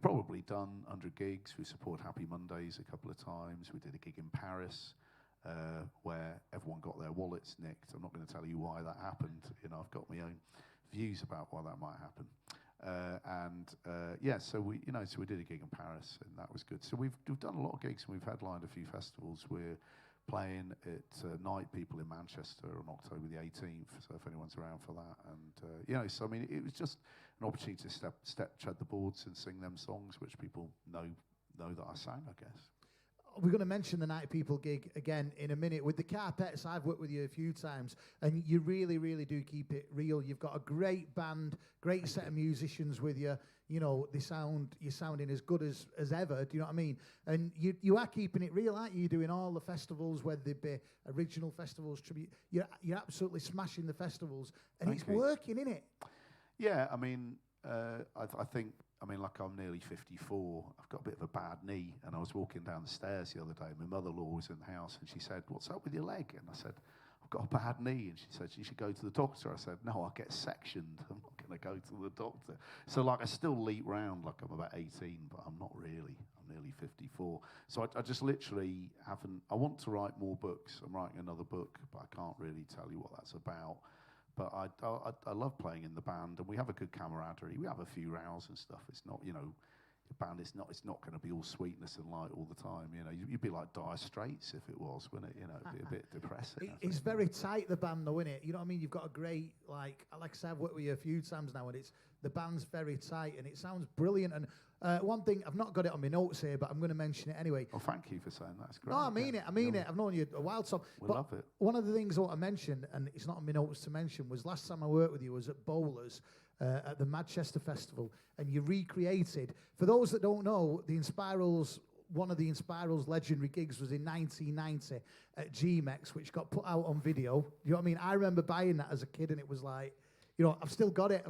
probably done 100 gigs. We supported Happy Mondays a couple of times. We did a gig in Paris where everyone got their wallets nicked. I'm not going to tell you why that happened. I've got my own views about why that might happen. So we did a gig in Paris, and that was good. So we've done a lot of gigs, and we've headlined a few festivals. We're playing at Night People in Manchester on October the 18th, so if anyone's around for that. And, so I mean, it was just an opportunity to tread the boards and sing them songs, which people know that I sang, I guess. We're going to mention the Night People gig again in a minute. With the Carpets, I've worked with you a few times, and you really, really do keep it real. You've got a great band, great set of musicians with you. You're sounding as good as ever. Do you know what I mean? And you are keeping it real, aren't you? You're doing all the festivals, whether they be original festivals, tribute. You're absolutely smashing the festivals, and it's working, isn't it? Yeah, I mean, I think. I mean, like, I'm nearly 54. I've got a bit of a bad knee, and I was walking down the stairs the other day. My mother-in-law was in the house, and she said, "What's up with your leg?" And I said, "I've got a bad knee." And she said, "You should go to the doctor." I said, "No, I'll get sectioned. I'm not going to go to the doctor." So, like, I still leap round like I'm about 18, but I'm not really. I'm nearly 54. So I just literally haven't. I want to write more books. I'm writing another book, but I can't really tell you what that's about. But I love playing in the band, and we have a good camaraderie. We have a few rows and stuff. It's not, you know, the band is not. It's not going to be all sweetness and light all the time. You know, you'd be like Dire Straits if it was, wouldn't it? You know, it'd be a bit depressing. It's very tight, the band, though, isn't it? You know what I mean? You've got a great, like I said, I've worked with you a few times now, and the band's very tight, and it sounds brilliant. And one thing, I've not got it on my notes here, but I'm going to mention it anyway. Well, thank you for saying that. That's great. No, I mean it. I've known you a while, Tom. We love it. One of the things I want to mention, and it's not on my notes to mention, was last time I worked with you was at Bowlers at the Manchester Festival, and you recreated. For those that don't know, one of the Inspirals legendary gigs was in 1990 at GMEX, which got put out on video. You know what I mean? I remember buying that as a kid, and it was like, you know, I've still got it.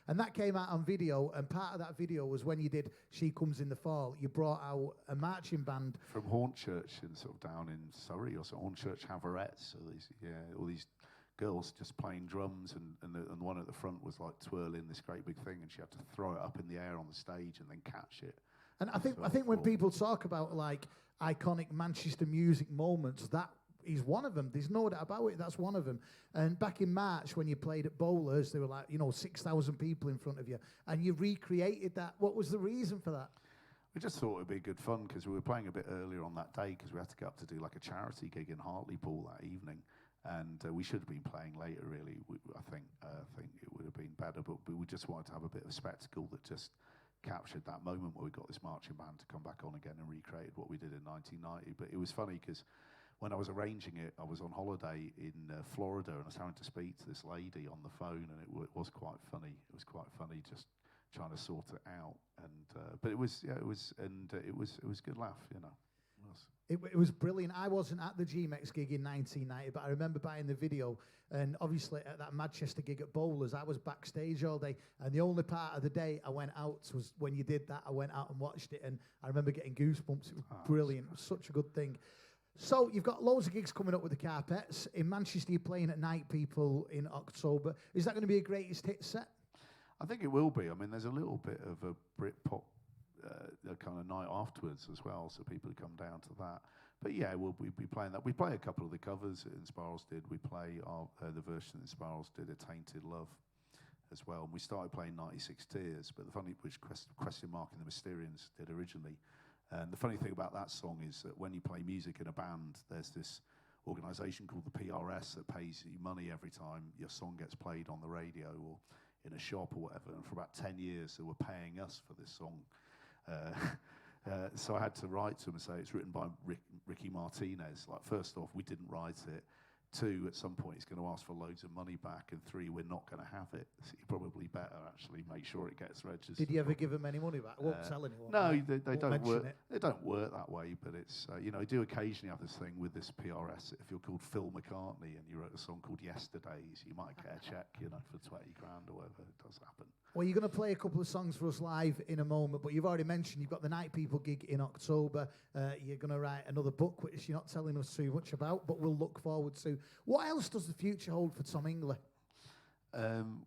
And that came out on video, and part of that video was when you did She Comes in the Fall, you brought out a marching band. From Hornchurch, in sort of down in Surrey, or so, Hornchurch Haverettes, so all these girls just playing drums, and the one at the front was like twirling this great big thing, and she had to throw it up in the air on the stage and then catch it. And I think when people talk about like iconic Manchester music moments, that is one of them. There's no doubt about it. That's one of them. And back in March, when you played at Bowlers, there were like, you know, 6,000 people in front of you, and you recreated that. What was the reason for that? We just thought it'd be good fun because we were playing a bit earlier on that day because we had to go up to do like a charity gig in Hartlepool that evening. And we should have been playing later, really. I think it would have been better, but we just wanted to have a bit of a spectacle that just captured that moment where we got this marching band to come back on again and recreated what we did in 1990. But it was funny because when I was arranging it, I was on holiday in Florida, and I was having to speak to this lady on the phone, and it was quite funny. It was quite funny just trying to sort it out. And but it was good laugh, you know. It was brilliant. I wasn't at the GMEX gig in 1990, but I remember buying the video. And obviously at that Manchester gig at Bowlers, I was backstage all day. And the only part of the day I went out was when you did that. I went out and watched it, and I remember getting goosebumps. It was brilliant. It was such a good thing. So you've got loads of gigs coming up with the Carpets. In Manchester, you're playing at Night People in October. Is that going to be a greatest hit set? I think it will be. I mean, there's a little bit of a Britpop kind of night afterwards as well, so people come down to that. But yeah, we'll be playing that. We play a couple of the covers that Inspirals did. We play the version that Inspirals did, A Tainted Love, as well. And we started playing 96 Tears, but the funny, which Question Mark and the Mysterians did originally. And the funny thing about that song is that when you play music in a band, there's this organisation called the PRS that pays you money every time your song gets played on the radio or in a shop or whatever. And for about 10 years, they were paying us for this song. So I had to write to them and say it's written by Ricky Martinez. Like, first off, we didn't write it. 2, at some point, he's going to ask for loads of money back. And 3, we're not going to have it. So you probably better actually make sure it gets registered. Did you ever give them any money back? I won't tell anyone. No, they don't work. They don't work that way. But it's you know, I do occasionally have this thing with this PRS. If you're called Phil McCartney and you wrote a song called Yesterdays, you might get a check, you know, for 20 grand or whatever. It does happen. Well, you're going to play a couple of songs for us live in a moment, but you've already mentioned you've got the Night People gig in October. You're going to write another book, which you're not telling us too much about, but we'll look forward to. What else does the future hold for Tom Hingley?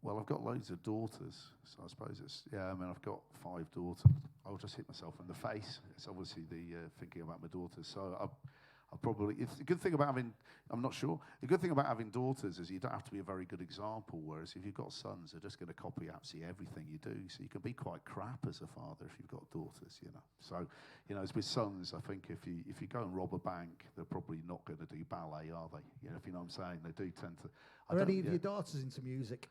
Well, I've got loads of daughters, so I suppose it's, yeah, I mean, I've got 5 daughters. I'll just hit myself in the face. It's obviously the thinking about my daughters. So I'll probably, it's a good thing about having, I'm not sure, the good thing about having daughters is you don't have to be a very good example, whereas if you've got sons, they're just going to copy absolutely everything you do. So you can be quite crap as a father if you've got daughters, you know. So, you know, as with sons, I think if you go and rob a bank, they're probably not going to do ballet, are they? You know, if you know what I'm saying, they do tend to. Are any of your daughters into music?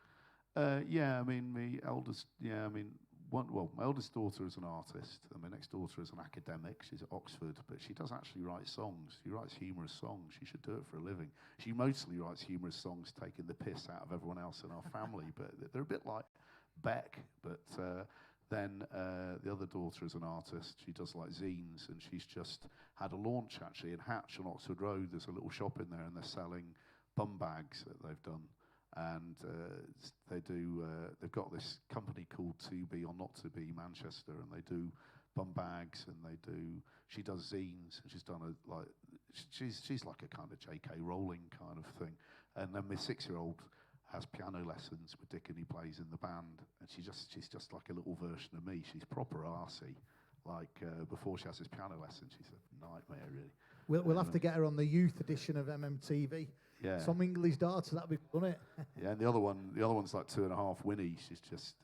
Yeah, I mean, my eldest, yeah, I mean, my eldest daughter is an artist, and my next daughter is an academic. She's at Oxford, but she does actually write songs. She writes humorous songs. She should do it for a living. She mostly writes humorous songs, taking the piss out of everyone else in our family, but they're a bit like Beck. But then the other daughter is an artist. She does like zines, and she's just had a launch actually in Hatch on Oxford Road. There's a little shop in there, and they're selling bum bags that they've done. And they've got this company called To Be or Not To Be Manchester, and they do bum bags, and she does zines, and she's done she's like a kind of J.K. Rowling kind of thing. And then my 6-year-old has piano lessons with Dick, and he plays in the band, and she's just like a little version of me. She's proper arsey. Like before she has his piano lesson, she's a nightmare, really. We'll have to get her on the youth edition of MMTV. Yeah. Some English daughter, that'd be fun, it. Yeah, and the other one's like 2.5. Winnie, she's just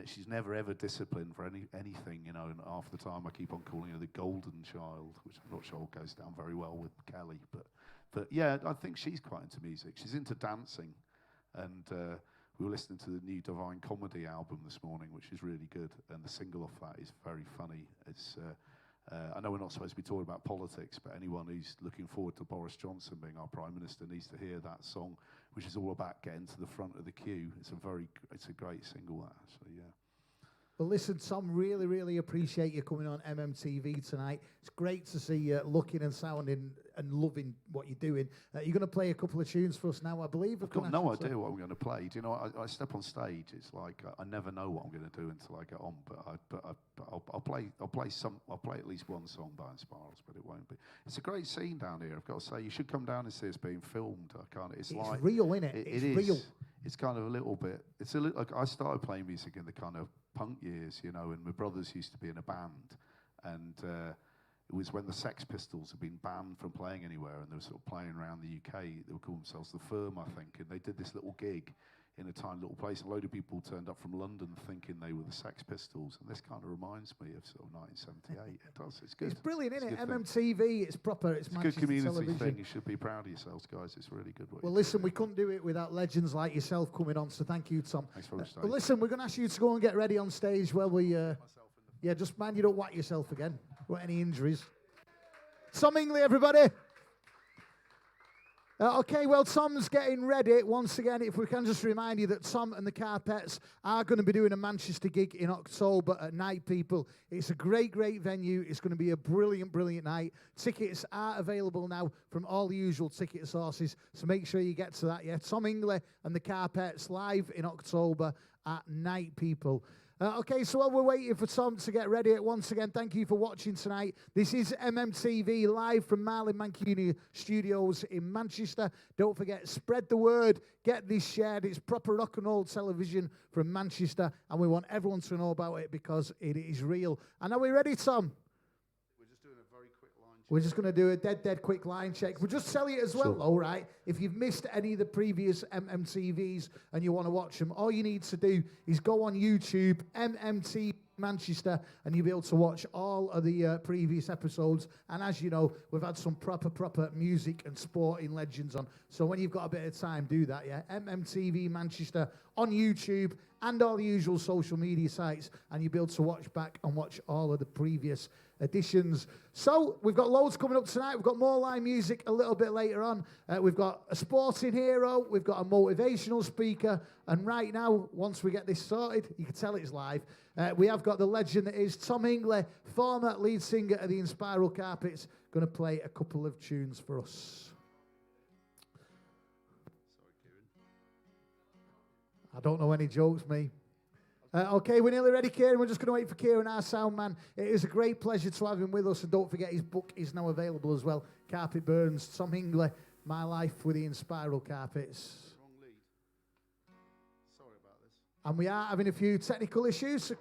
she's never ever disciplined for anything, you know. And half the time I keep on calling her the golden child, which I'm not sure goes down very well with Kelly. But yeah, I think she's quite into music. She's into dancing, and we were listening to the new Divine Comedy album this morning, which is really good. And the single off that is very funny. It's I know we're not supposed to be talking about politics, but anyone who's looking forward to Boris Johnson being our Prime Minister needs to hear that song, which is all about getting to the front of the queue. It's a great single, that. So yeah. Well, listen, Tom, really, really appreciate you coming on MMTV tonight. It's great to see you looking and sounding and loving what you're doing. You're going to play a couple of tunes for us now, I believe. I've got no idea what I'm going to play. Do you know, I step on stage, it's like I never know what I'm going to do until I get on. But I'll play at least one song by Inspirals, but it won't be. It's a great scene down here. I've got to say, you should come down and see us being filmed. It's like real, innit? It's real. It's kind of a little bit. It's a little like I started playing music in the kind of punk years, you know, and my brothers used to be in a band, and it was when the Sex Pistols had been banned from playing anywhere, and they were sort of playing around the UK. They would call themselves The Firm, I think, and they did this little gig in a tiny little place. A load of people turned up from London thinking they were the Sex Pistols, and this kind of reminds me of sort of 1978. It does. It's good. It's brilliant, isn't it? Thing. MMTV, it's proper. It's a good community thing. You should be proud of yourselves, guys. It's really good. Well, listen, we couldn't do it without legends like yourself coming on, so thank you, Tom. Thanks very much. Well, listen, we're going to ask you to go and get ready on stage while we... yeah, just mind you don't whack yourself again. Got any injuries. Tom Hingley, everybody. Okay, well, Tom's getting ready. Once again, if we can just remind you that Tom and the Carpets are going to be doing a Manchester gig in October at Night People. It's a great, great venue. It's going to be a brilliant, brilliant night. Tickets are available now from all the usual ticket sources, so make sure you get to that, yeah? Tom Hingley and the Carpets live in October at Night People. Okay, so while we're waiting for Tom to get ready, once again, thank you for watching tonight. This is MMTV live from Marlin Mancunian Studios in Manchester. Don't forget, spread the word, get this shared. It's proper rock and roll television from Manchester, and we want everyone to know about it because it is real. And are we ready, Tom? We're just going to do a dead quick line check. We'll just tell you as well, all right, if you've missed any of the previous MMTVs and you want to watch them, all you need to do is go on YouTube, MMT Manchester, and you'll be able to watch all of the previous episodes. And as you know, we've had some proper music and sporting legends on. So when you've got a bit of time, do that, yeah? MMTV Manchester on YouTube and all the usual social media sites, and you'll be able to watch back and watch all of the previous editions. So we've got loads coming up tonight. We've got more live music a little bit later on. We've got a sporting hero. We've got a motivational speaker. And right now, once we get this sorted, you can tell it's live. We have got the legend that is Tom Hingley, former lead singer of the Inspiral Carpets, going to play a couple of tunes for us. I don't know any jokes, me. Okay, we're nearly ready, Kieran. We're just going to wait for Kieran, our sound man. It is a great pleasure to have him with us. And don't forget, his book is now available as well. Carpet Burns, Tom Hingley, My Life with the Inspiral Carpets. Wrong lead. Sorry about this. And we are having a few technical issues.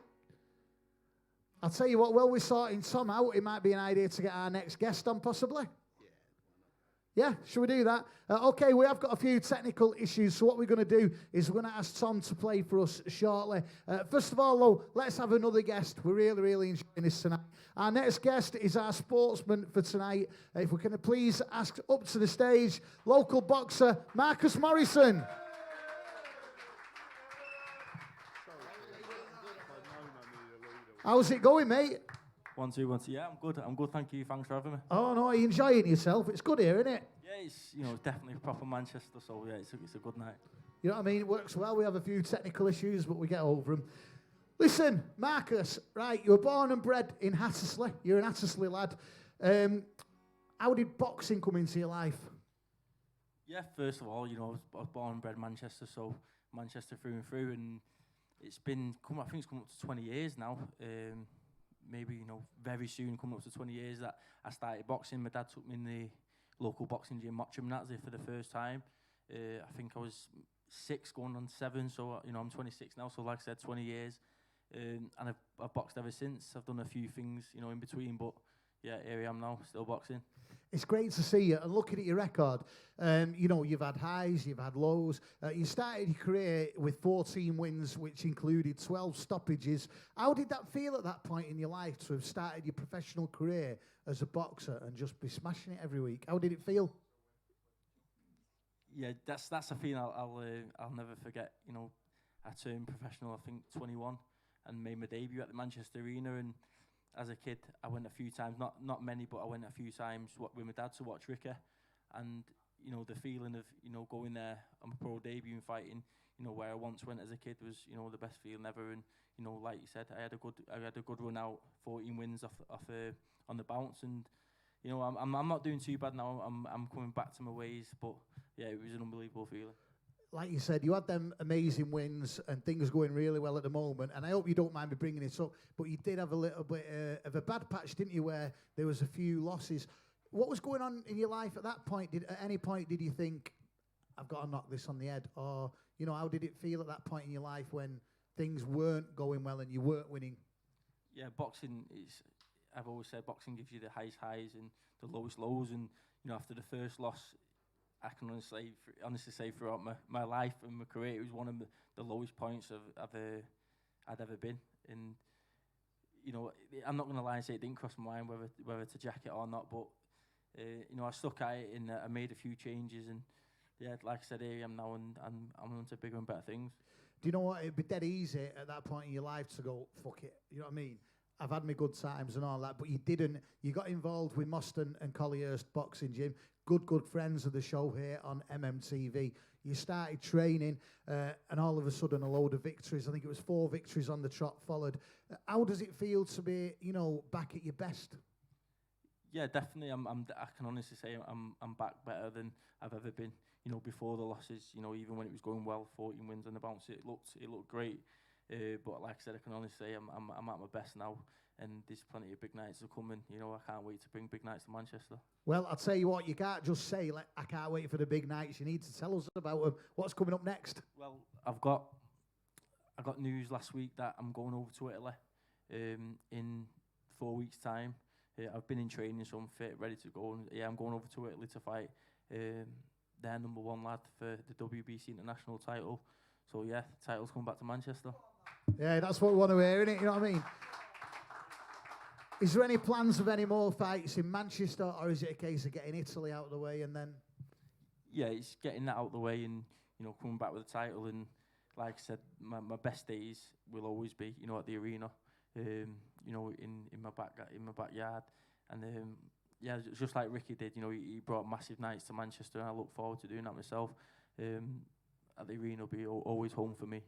I'll tell you what, while we're sorting Tom out, it might be an idea to get our next guest on, possibly. Yeah, should we do that? Okay, we have got a few technical issues, so what we're going to do is we're going to ask Tom to play for us shortly. First of all, though, let's have another guest. We're really enjoying this tonight. Our next guest is our sportsman for tonight. If we can please ask up to the stage, local boxer Marcus Morrison. How's it going, mate? 1, 2, 1, 2. Yeah, I'm good. Thank you. Thanks for having me. Oh no, are you enjoying yourself? It's good here, isn't it? Yeah, it's definitely proper Manchester. So yeah, it's a good night. You know what I mean? It works well. We have a few technical issues, but we get over them. Listen, Marcus, right? You were born and bred in Hattersley. You're an Hattersley lad. How did boxing come into your life? Yeah, first of all, I was born and bred in Manchester, so Manchester through and through, and it's been I think it's come up to 20 years now. Maybe, very soon, coming up to 20 years that I started boxing. My dad took me in the local boxing gym, Mottram Nazi, for the first time. I think I was 6 going on 7, so, I'm 26 now, so like I said, 20 years. And I've boxed ever since. I've done a few things, in between, but, yeah, here I am now, still boxing. It's great to see you. And looking at your record, you know, you've had highs, you've had lows. You started your career with 14 wins, which included 12 stoppages. How did that feel at that point in your life to have started your professional career as a boxer and just be smashing it every week? How did it feel? Yeah, that's a feeling I'll never forget. You know, I turned professional, I think 21, and made my debut at the Manchester Arena. And as a kid, I went a few times, not many, but I went a few times with my dad to watch Ricky. And you know, the feeling of, you know, going there on my pro debut and fighting, you know, where I once went as a kid was, you know, the best feeling ever. And you know, like you said, I had a good run out, 14 wins off on the bounce. And you know, I'm not doing too bad now. I'm coming back to my ways, but yeah, it was an unbelievable feeling. Like you said, you had them amazing wins and things going really well at the moment. And I hope you don't mind me bringing this up, but you did have a little bit of a bad patch, didn't you, where there was a few losses. What was going on in your life at that point? At any point did you think, I've got to knock this on the head? Or, you know, how did it feel at that point in your life when things weren't going well and you weren't winning? Yeah, boxing is, I've always said, boxing gives you the highest highs and the lowest lows. And, you know, after the first loss, I can honestly say throughout my life and my career, it was one of the lowest points I'd ever been. And, you know, I'm not going to lie and say it didn't cross my mind whether to jack it or not, but, you know, I stuck at it and I made a few changes. And, yeah, like I said, here I am now, and I'm on to bigger and better things. Do you know what? It'd be dead easy at that point in your life to go, fuck it. You know what I mean? I've had my good times and all that, but you didn't. You got involved with Morrison and Collierhurst Boxing Gym. Good friends of the show here on MMTV. You started training, and all of a sudden a load of victories. I think it was 4 victories on the trot followed. How does it feel to be, you know, back at your best? Yeah, definitely. I can honestly say I'm back better than I've ever been. You know, before the losses, you know, even when it was going well, 14 wins on the bounce, it looked great. But like I said, I can honestly say I'm at my best now, and there's plenty of big nights to come, and you know, I can't wait to bring big nights to Manchester. Well, I'll tell you what, you can't just say, like, I can't wait for the big nights. You need to tell us about them. What's coming up next? Well, I got news last week that I'm going over to Italy in 4 weeks' time. I've been in training, so I'm fit, ready to go. And yeah, I'm going over to Italy to fight their number 1 lad for the WBC international title. So yeah, the title's coming back to Manchester. Yeah, that's what we want to hear, innit? You know what I mean? Is there any plans of any more fights in Manchester, or is it a case of getting Italy out of the way and then? Yeah, it's getting that out of the way and, you know, coming back with the title. And like I said, my best days will always be, you know, at the arena, you know, in my backyard. And yeah, just like Ricky did, you know, he brought massive nights to Manchester, and I look forward to doing that myself. At the arena will be always home for me.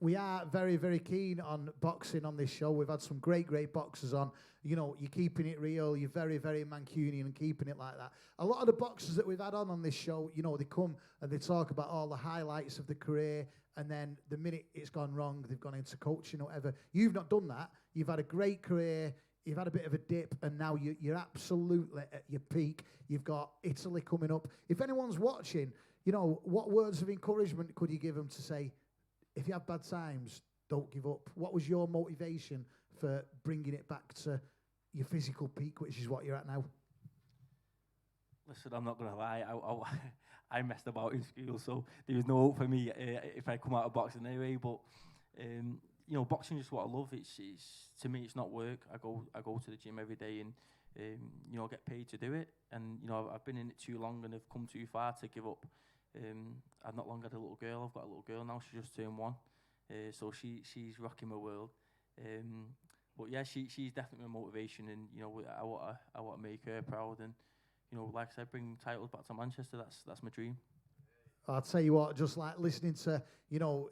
We are very, very keen on boxing on this show. We've had some great boxers on. You know, you're keeping it real. You're very, very Mancunian and keeping it like that. A lot of the boxers that we've had on this show, you know, they come and they talk about all the highlights of the career, and then the minute it's gone wrong, they've gone into coaching or whatever. You've not done that. You've had a great career. You've had a bit of a dip, and now you're absolutely at your peak. You've got Italy coming up. If anyone's watching, you know, what words of encouragement could you give them to say, if you have bad times, don't give up? What was your motivation for bringing it back to your physical peak, which is what you're at now? Listen, I'm not going to lie. I messed about in school, so there was no hope for me if I come out of boxing anyway. But you know, boxing is what I love. It's to me, it's not work. I go to the gym every day, and you know, I get paid to do it. And you know, I've been in it too long, and I've come too far to give up. I've not long had a little girl. I've got a little girl now. She just turned 1, so she's rocking my world. But yeah, she's definitely my motivation, and you know, I want to make her proud, and you know, like I said, bring titles back to Manchester. That's my dream. I'll tell you what, just like listening to, you know,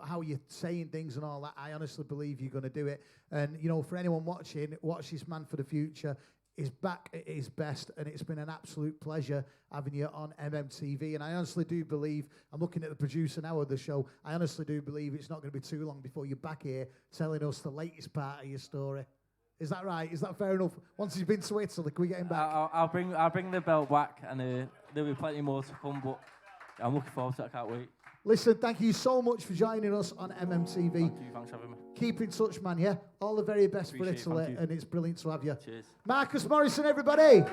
how you're saying things and all that, I honestly believe you're going to do it. And, you know, for anyone watching, watch this man for the future. He's back at his best, and it's been an absolute pleasure having you on MMTV. And I honestly do believe, I'm looking at the producer now of the show, I honestly do believe it's not going to be too long before you're back here telling us the latest part of your story. Is that right? Is that fair enough? Once he's been to Italy, can we get him back? I'll bring the belt back, and there'll be plenty more to come, but I'm looking forward to it. I can't wait. Listen, thank you so much for joining us on MMTV. Thank you, thanks for having me. Keep in touch, man, yeah? All the very best Appreciate it, for Italy, thank you. and it's brilliant to have you. Cheers. Marcus Morrison, everybody.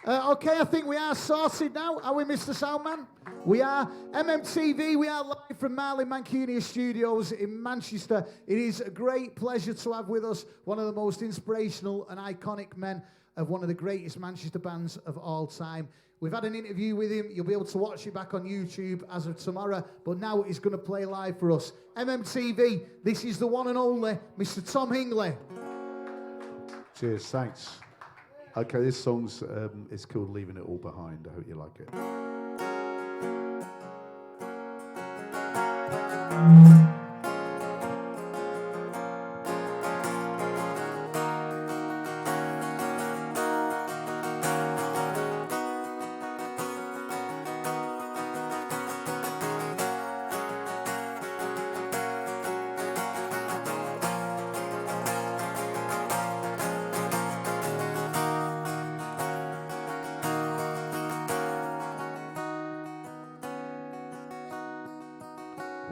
Okay, I think we are sorted now. Are we, Mr. Soundman? We are. MMTV, we are live from Marley Mancuni's studios in Manchester. It is a great pleasure to have with us one of the most inspirational and iconic men of one of the greatest Manchester bands of all time. We've had an interview with him. You'll be able to watch it back on YouTube as of tomorrow, but now he's going to play live for us. MMTV, this is the one and only Mr. Tom Hingley. Cheers, thanks. Okay, this song's it's called Leaving It All Behind. I hope you like it.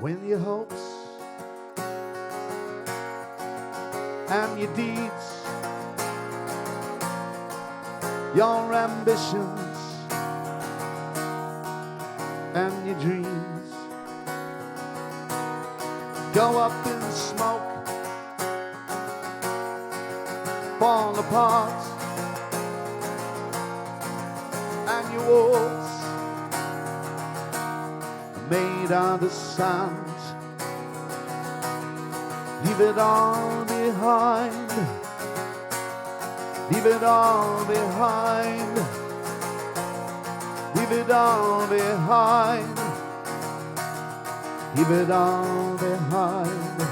When your hopes and your deeds, your ambitions and your dreams go up in smoke, fall apart, and your walls made out of sand. Leave it all behind. Leave it all behind. Leave it all behind. Leave it all behind.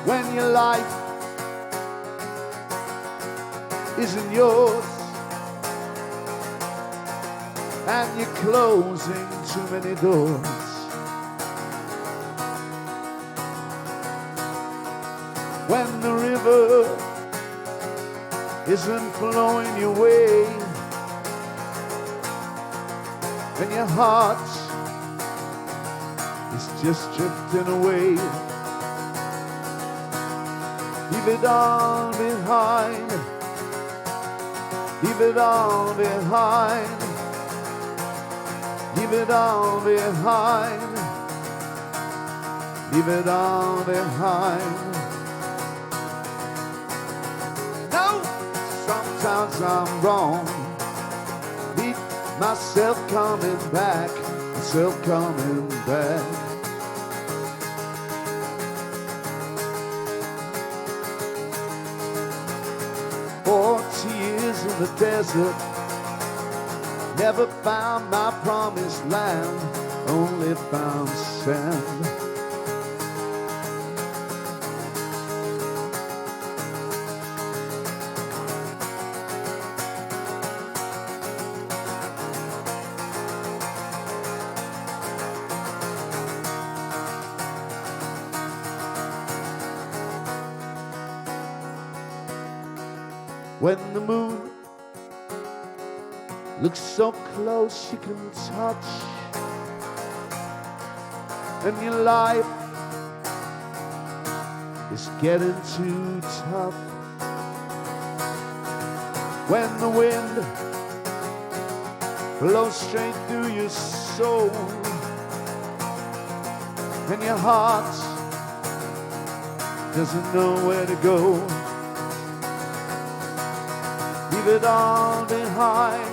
When your life isn't yours and you're closing too many doors, when the river isn't flowing your way, and your heart is just drifting away, leave it all behind. Leave it all behind. Leave it all behind. Leave it all behind. No, sometimes I'm wrong. Meet myself coming back. Myself coming back. 40 years in the desert, never found my promised land, only found sand. When the moon looks so close you can touch, and your life is getting too tough. When the wind blows straight through your soul, and your heart doesn't know where to go, leave it all behind.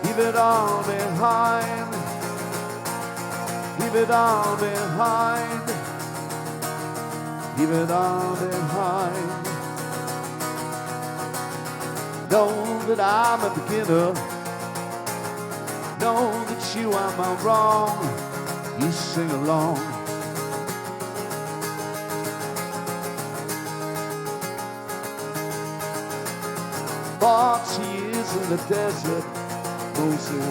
Leave it all behind. Leave it all behind. Leave it all behind. Know that I'm a beginner. Know that you are my wrong. You sing along. Years in the desert, Moses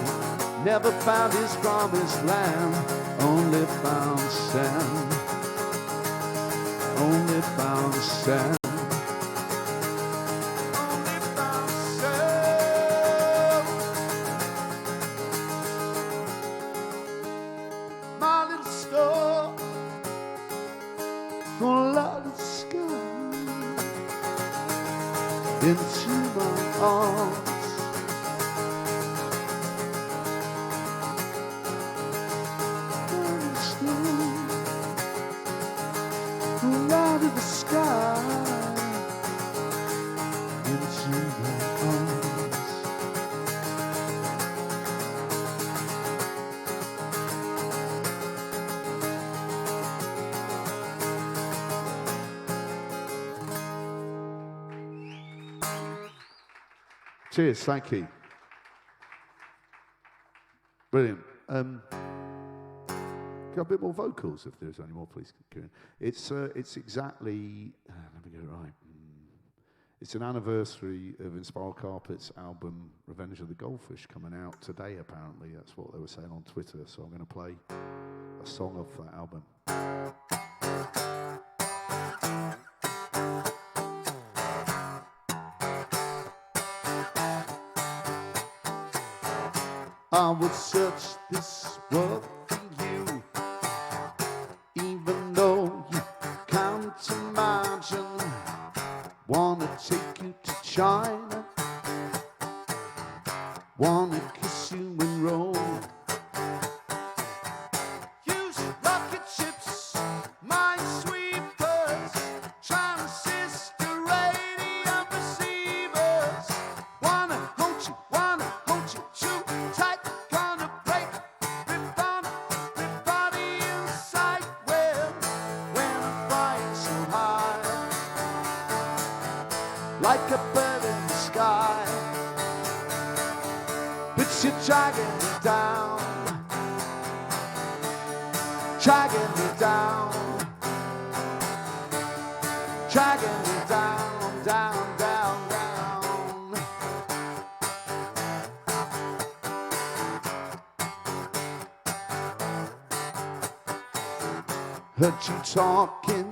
never found his promised land, only found sand, only found sand, only found sand. all out of the sky into my arms. All out of the sky into my arms. Cheers, thank you. Brilliant. Got a bit more vocals, if there's any more, please. Kieran. It's exactly. Let me get it right. It's an anniversary of Inspiral Carpet's album "Revenge of the Goldfish" coming out today. Apparently, that's what they were saying on Twitter. So I'm going to play a song off that album. I would search this world for you, even though you can't imagine. Wanna take you to China, wanna kiss you in Rome. Use rocket ships, minesweepers, transistor radio receivers. Wanna hold you too tight. Gonna break everybody inside. Well, when I'm flying so high, like a bird in the sky, but you're dragging me down, dragging me down, dragging me down, down, down, down. Heard you talking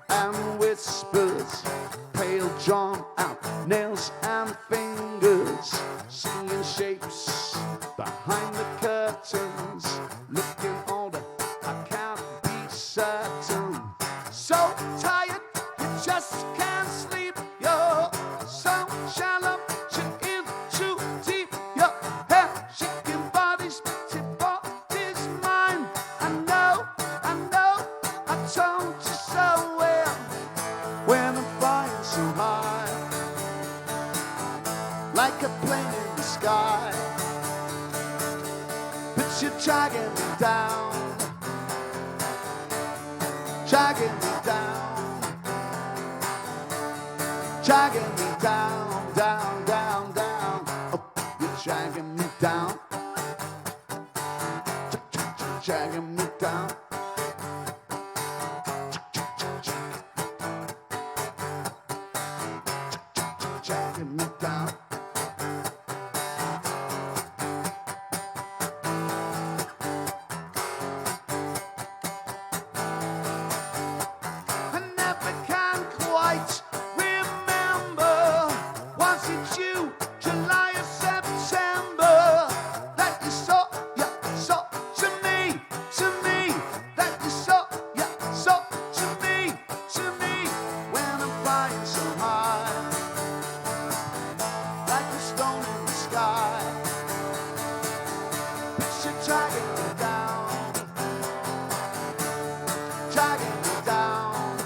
and whispers, pale drawn out nails and fingers, seeing shapes behind the curtains, looking older, I can't be certain. So tired, you just can't sleep. You're so shallow, you're in too deep. Your head shaking, body spitting, body's mine. I know, I told you so well. When I'm flying so high, like a plane in the sky, but you're dragging me down, dragging me down, dragging me down, down, down, down. Oh, you're dragging me down, dragging me down. Dragging me down. I never can quite remember. Was it you, July or September, that you saw to me, that you saw to me, when I'm flying so high, like a stone in the sky, but you're dragging me down, dragging me down,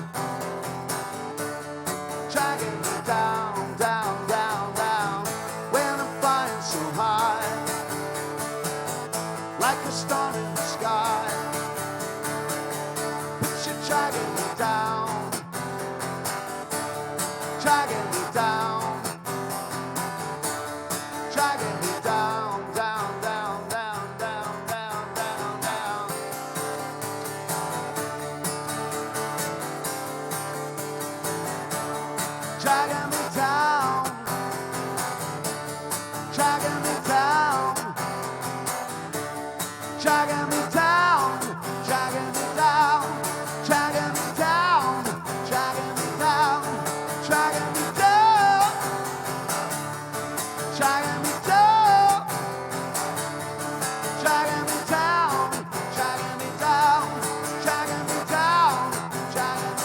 dragging me down, down, down, down. When I'm flying so high, like a star in the sky, but you're dragging me down, dragging me down, dragging me down, down, down, down, down, down, down, down. Dragging me down, dragging me down, dragging me down, dragging me down, dragging me down, dragging me down, dragging me down, dragging me down, dragging me down, dragging me down, dragging me down, dragging me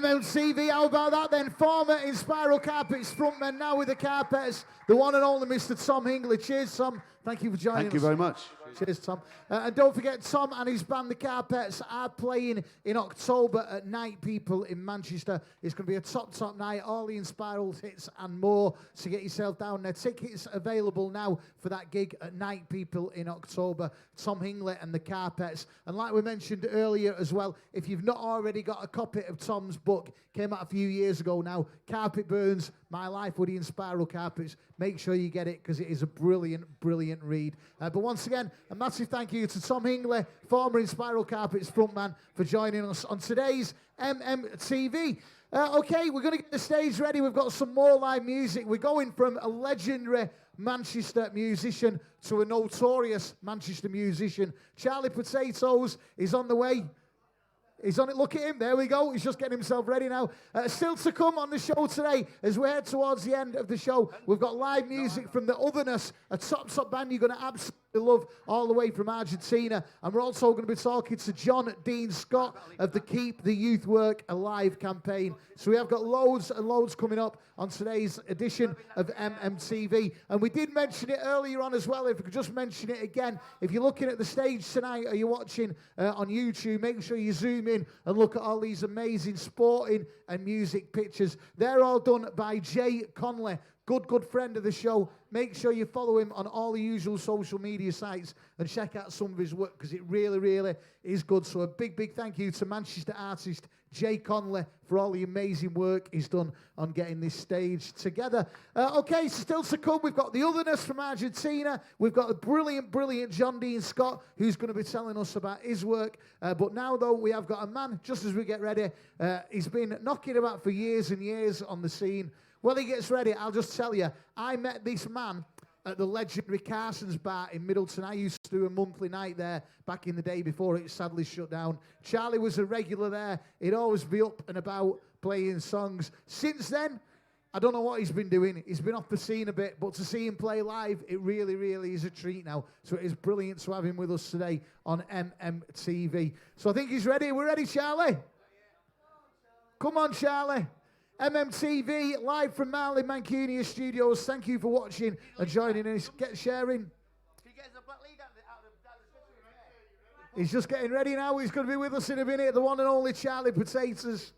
MMTV, how about that then? Former in Spiral Carpets frontman, now with the Carpets, the one and only Mr. Tom Hingley. Cheers, Tom. Thank you for joining us. Thank you very much. Cheers, Tom. And don't forget, Tom and his band, the Carpets, are playing in October at Night People in Manchester. It's going to be a top night, all the Inspiral hits and more. So get yourself down there. Tickets available now for that gig at Night People in October. Tom Hingley and the Carpets. And like we mentioned earlier as well, if you've not already got a copy of Tom's book, came out a few years ago now, Carpet Burns, My Life with the Inspiral Carpets, make sure you get it because it is a brilliant, brilliant read. But once again, a massive thank you to Tom Hingley, former Inspiral Carpets frontman, for joining us on today's MMTV. Okay, we're going to get the stage ready. We've got some more live music. We're going from a legendary Manchester musician to a notorious Manchester musician. Charlie Potatoes is on the way. He's on it. Look at him. There we go. He's just getting himself ready now. Still to come on the show today, as we head towards the end of the show, we've got live music from the Otherness, a top band you're going to absolutely love, all the way from Argentina. And we're also going to be talking to Jon Dean Scott of the Keep the Youth Work Alive campaign. So we have got loads and loads coming up on today's edition of MMTV. And we did mention it earlier on as well. If we could just mention it again, if you're looking at the stage tonight or you're watching on YouTube, make sure you zoom in and look at all these amazing sporting and music pictures. They're all done by Jay Conley, good friend of the show. Make sure you follow him on all the usual social media sites and check out some of his work because it really, really is good. So a big thank you to Manchester artist Jay Conley for all the amazing work he's done on getting this stage together. Okay, so still to come, we've got the Otherness from Argentina. We've got a brilliant Jon Dean Scott who's going to be telling us about his work. But now, though, we have got a man, just as we get ready, he's been knocking about for years and years on the scene. While he gets ready, I'll just tell you, I met this man at the legendary Carson's Bar in Middleton. I used to do a monthly night there back in the day before it sadly shut down. Charlie was a regular there. He'd always be up and about playing songs. Since then, I don't know what he's been doing. He's been off the scene a bit, but to see him play live, it really, really is a treat now. So it is brilliant to have him with us today on MMTV. So I think he's ready. We're ready, Charlie? Come on, Charlie. MMTV, live from Marley Mancunia Studios. Thank you for watching and joining us. Get sharing. He's just getting ready now. He's going to be with us in a minute. The one and only Charlie Potatoes.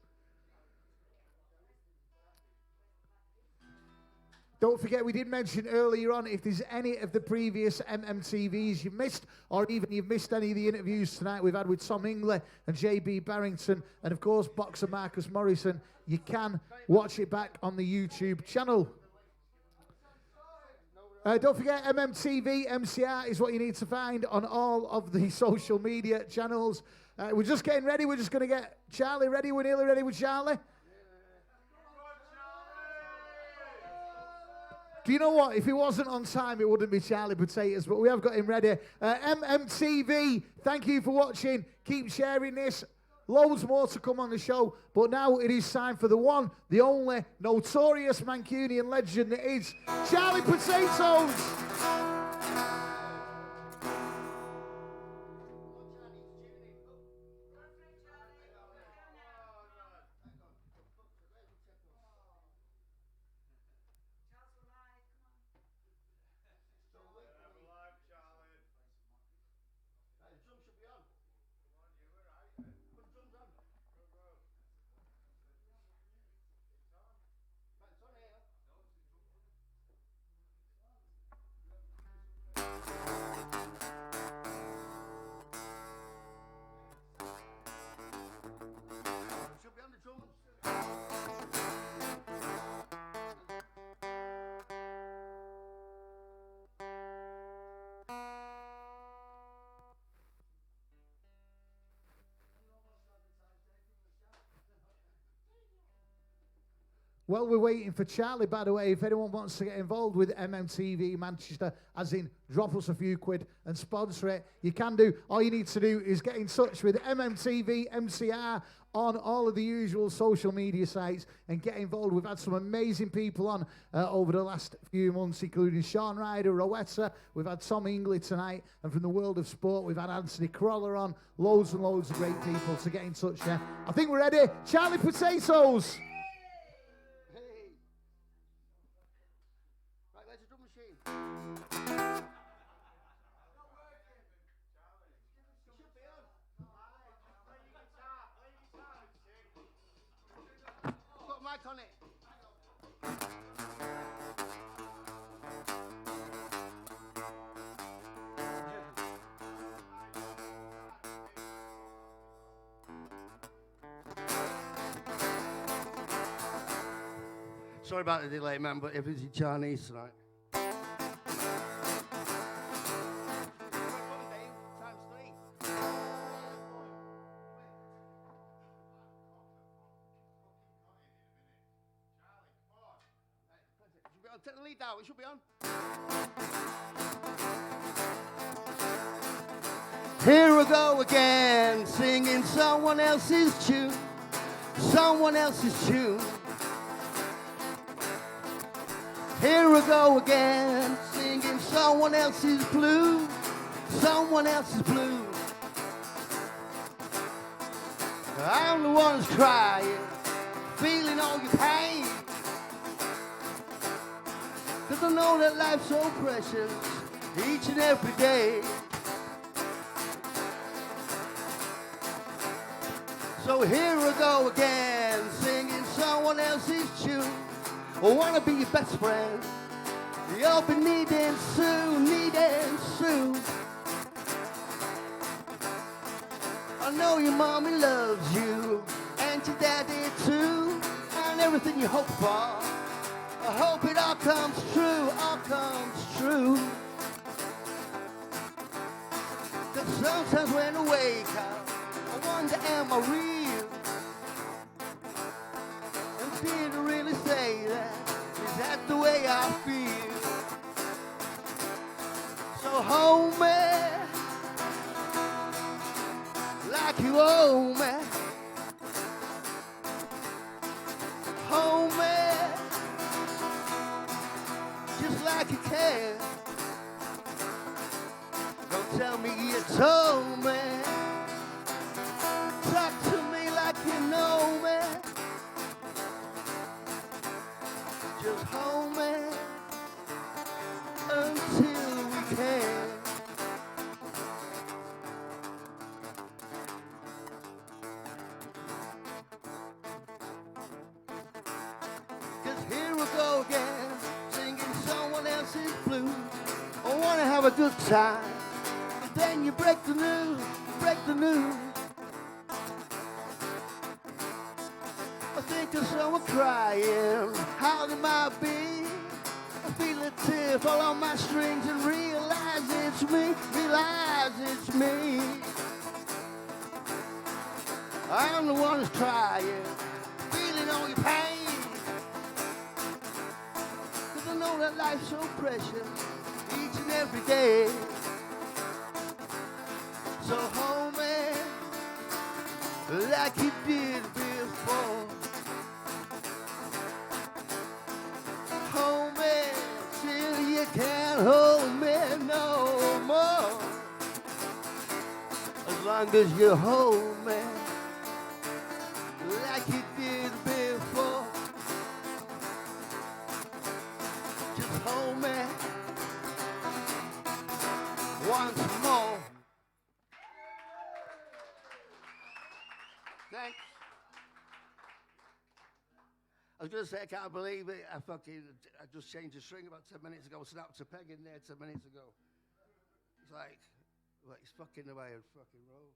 Don't forget, we did mention earlier on, if there's any of the previous MMTVs you've missed, or even you've missed any of the interviews tonight we've had with Tom Hingley and JB Barrington, and of course, boxer Marcus Morrison, you can watch it back on the YouTube channel. Don't forget, MMTV, MCR is what you need to find on all of the social media channels. We're just getting ready. We're just going to get Charlie ready. We're nearly ready with Charlie. Do you know what? If he wasn't on time, it wouldn't be Charlie Potatoes, but we have got him ready. MMTV, thank you for watching. Keep sharing this. Loads more to come on the show, but now it is time for the one, the only, notorious Mancunian legend that is Charlie Potatoes. Well, we're waiting for Charlie, by the way. If anyone wants to get involved with MMTV Manchester, as in drop us a few quid and sponsor it, you can do. All you need to do is get in touch with MMTV, MCR, on all of the usual social media sites and get involved. We've had some amazing people on over the last few months, including Sean Ryder, Rowetta. We've had Tom Hingley tonight. And from the world of sport, we've had Anthony Corolla on. Loads and loads of great people. So get in touch, yeah. I think we're ready. Charlie Potatoes. On it. Sorry about the delay, man, but if it's Chinese tonight. Take the lead out, it should be on. Here we go again, singing someone else's tune, someone else's tune. Here we go again, singing someone else's blues, someone else's blues. I'm the one who's crying, feeling all your pain. 'Cause I know that life's so precious, each and every day. So here we go again, singing someone else's tune. I wanna be your best friend, you'll be needing soon, needing soon. I know your mommy loves you, and your daddy too, and everything you hope for. I hope it all comes true, all comes true. 'Cause sometimes when I wake up, I wonder, am I real? And did I really say that? Is that the way I feel? So hold me, like you owe me. Hold me, just like you can. Don't tell me you told me. Talk to me like you know me. Just hold me until we can. Cause here we go again, singing someone else's blues. I wanna have a good time, but then you break the news, break the news. I think of someone crying, how they might be. I feel a tear fall on my strings and realize it's me, realize it's me. I'm the one who's crying, feeling all your pain. 'Cause I know that life's so precious, each and every day. So hold me like you did before. Hold me till you can't hold me no more. As long as you hold me like you did before. Just hold me once more. Thanks. I was going to say, I can't believe it. I just changed the string about 10 minutes ago, snapped a peg in there 10 minutes ago. It's like, well, it's fucking the way I fucking roll.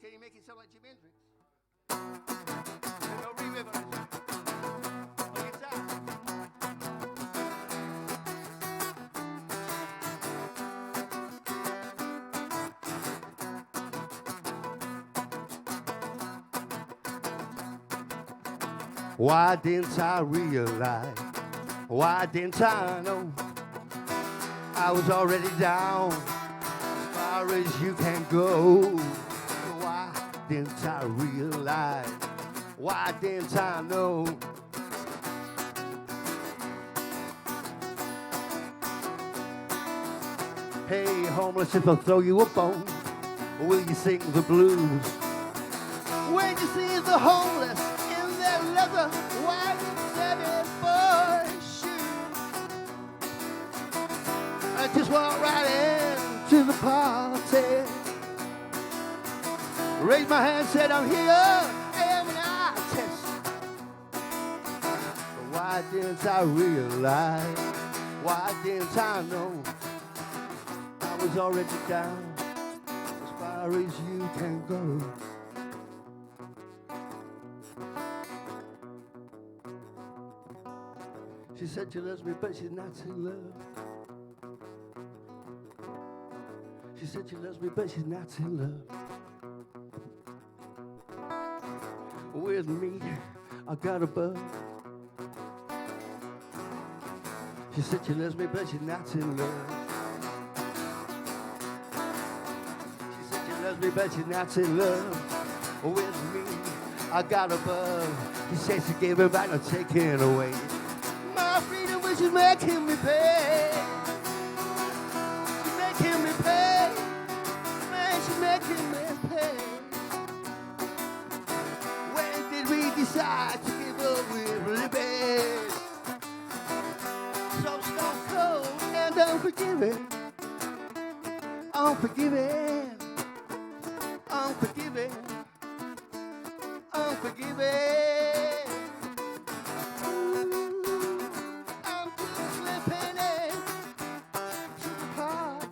Can you make it sound like Jimi Hendrix? No reverb on it. On guitar. Why didn't I realize? Why didn't I know? I was already down as far as you can go. Why didn't I realize? Why didn't I know? Hey, homeless, if I throw you a bone, will you sing the blues? When you see the homeless in their leather white boy shoes, I just walk right into the party, raise my hand, said I'm here, I am an artist. Why didn't I realize? Why didn't I know? I was already down as far as you can go. She said she loves me, but she's not in love. She said she loves me, but she's not in love. With me, I got a bug. She said she loves me, but she's not in love. She said she loves me, but she's not in love. With me, I got a bug. She said she gave it back, not taking it away. My freedom, when she's making me pay. She's making me pay. Man, she's making me pay. When did we decide to give up with liberty? So stone cold and unforgiving. Unforgiving. Unforgiving. Unforgiving. Ooh, I'm just slipping into the party.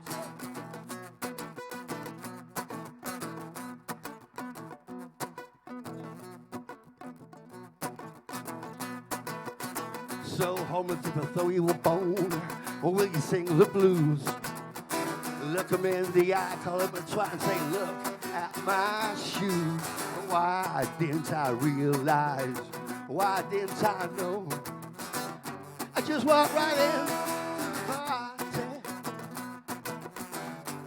So homeless, if I throw you a bone, or will you sing the blues? Look 'em in the eye, call 'em and try and say, look at my shoes. Why didn't I realize? Why didn't I know? I just walked right in the party,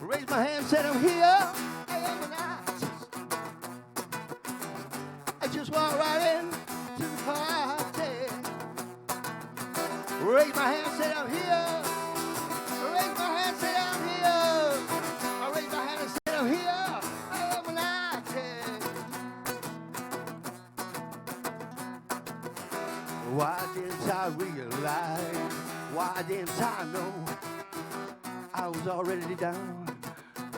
raised my hand, said I'm here, I am an artist. I just walked right in to the party, raised my hand, said I'm here. Raised my hand, said I'm here. I raised my hand and said I'm here. I am an artist. Why didn't I realize? Why didn't I know? I was already down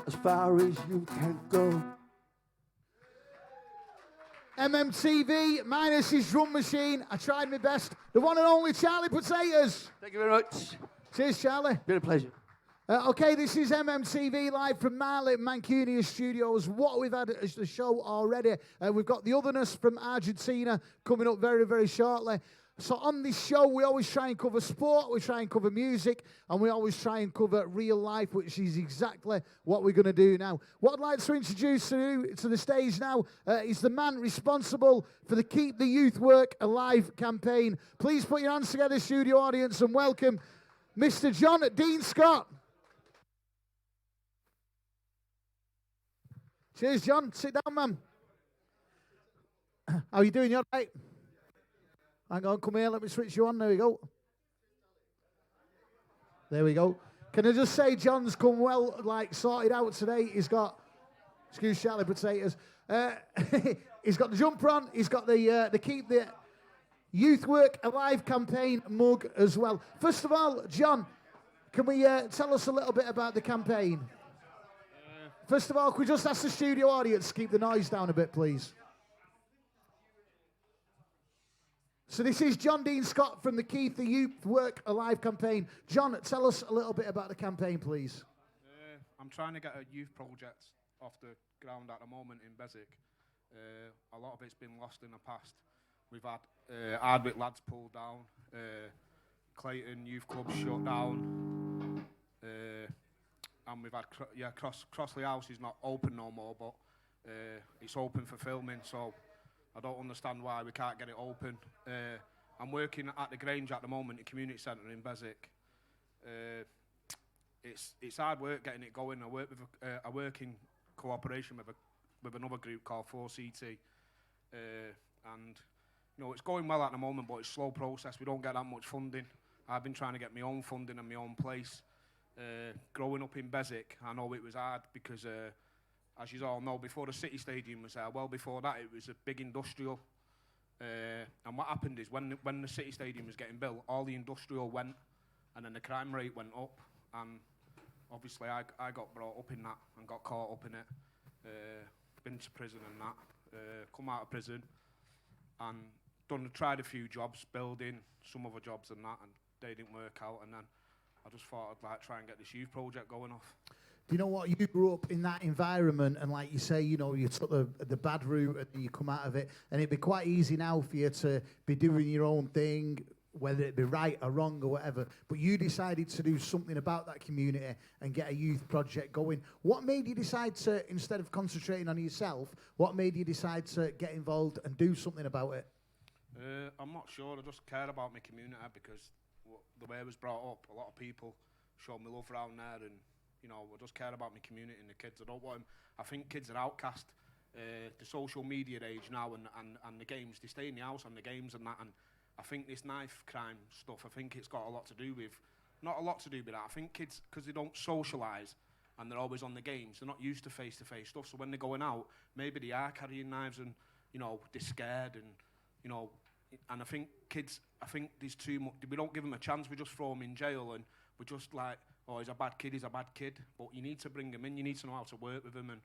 as far as you can go. MMTV minus his drum machine. I tried my best. The one and only Charlie Potatoes. Thank you very much. Cheers, Charlie. Been a pleasure. Okay, this is MMTV live from Marley Mancunia Studios. What we've had as the show already, we've got the Otherness from Argentina coming up very, very shortly. So on this show, we always try and cover sport, we try and cover music, and we always try and cover real life, which is exactly what we're going to do now. What I'd like to introduce to the stage now is the man responsible for the Keep the Youth Work Alive campaign. Please put your hands together, studio audience, and welcome Mr. Jon Dean Scott. Cheers, John. Sit down, man. How are you doing? You all right? Hang on, come here. Let me switch you on. There we go. There we go. Can I just say John's come well, sorted out today. He's got, excuse Charlie Potatoes. He's got the jumper on. He's got the Keep the Youth Work Alive campaign mug as well. First of all, John, can we tell us a little bit about the campaign? First of all, could we just ask the studio audience to keep the noise down a bit, please? So this is Jon Dean Scott from the Keep the Youth Work Alive campaign. John, tell us a little bit about the campaign, please. I'm trying to get a youth project off the ground at the moment in Beswick. A lot of it's been lost in the past. We've had Ardwick lads pulled down, Clayton Youth Club shut down, and we've had Crossley House is not open no more, but it's open for filming. So I don't understand why we can't get it open. I'm working at the Grange at the moment, the community centre in Beswick. It's hard work getting it going. I work in cooperation with another group called 4CT, and you know it's going well at the moment, but it's a slow process. We don't get that much funding. I've been trying to get my own funding and my own place. Growing up in Beswick, I know it was hard because, as you all know, before the City Stadium was there, well before that it was a big industrial. And what happened is when the City Stadium was getting built, all the industrial went, and then the crime rate went up, and obviously I got brought up in that and got caught up in it. Been to prison and that. Come out of prison and tried a few jobs, building, some other jobs and that, and they didn't work out, and then I just thought I'd like try and get this youth project going off. Do you know what? You grew up in that environment, and like you say, you know, you took the bad route and you come out of it, and it'd be quite easy now for you to be doing your own thing, whether it be right or wrong or whatever. But you decided to do something about that community and get a youth project going. What made you decide to, instead of concentrating on yourself, what made you decide to get involved and do something about it? I'm not sure. I just care about my community because the way I was brought up, a lot of people showed me love around there, and you know, I just care about my community and the kids. I don't want them. I think kids are outcast. The social media age now and the games, they stay in the house and the games and that. And I think this knife crime stuff, I think it's got a lot to do with, not a lot to do with that. I think kids, because they don't socialise and they're always on the games, they're not used to face-to-face stuff. So when they're going out, maybe they are carrying knives and, you know, they're scared and, you know, and I think kids, I think there's too much, we don't give them a chance, we just throw them in jail and we're just like, oh, he's a bad kid. But you need to bring him in, you need to know how to work with him, and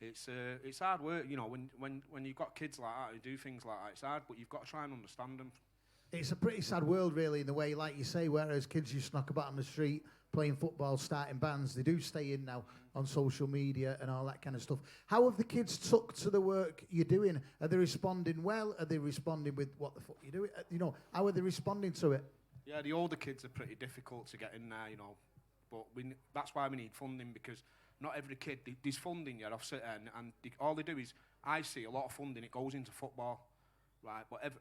it's hard work, you know, when you've got kids like that who do things like that, it's hard, but you've got to try and understand them. It's a pretty sad world, really, in the way, like you say, whereas kids used to knock about on the street, playing football, starting bands, they do stay in now on social media and all that kind of stuff. How have the kids took to the work you're doing? Are they responding well? Are they responding with what the fuck you doing? You know, how are they responding to it? Yeah, the older kids are pretty difficult to get in there, you know, but that's why we need funding, because not every kid, there's funding, yeah, I've said, and all they do is, I see a lot of funding, it goes into football, right, but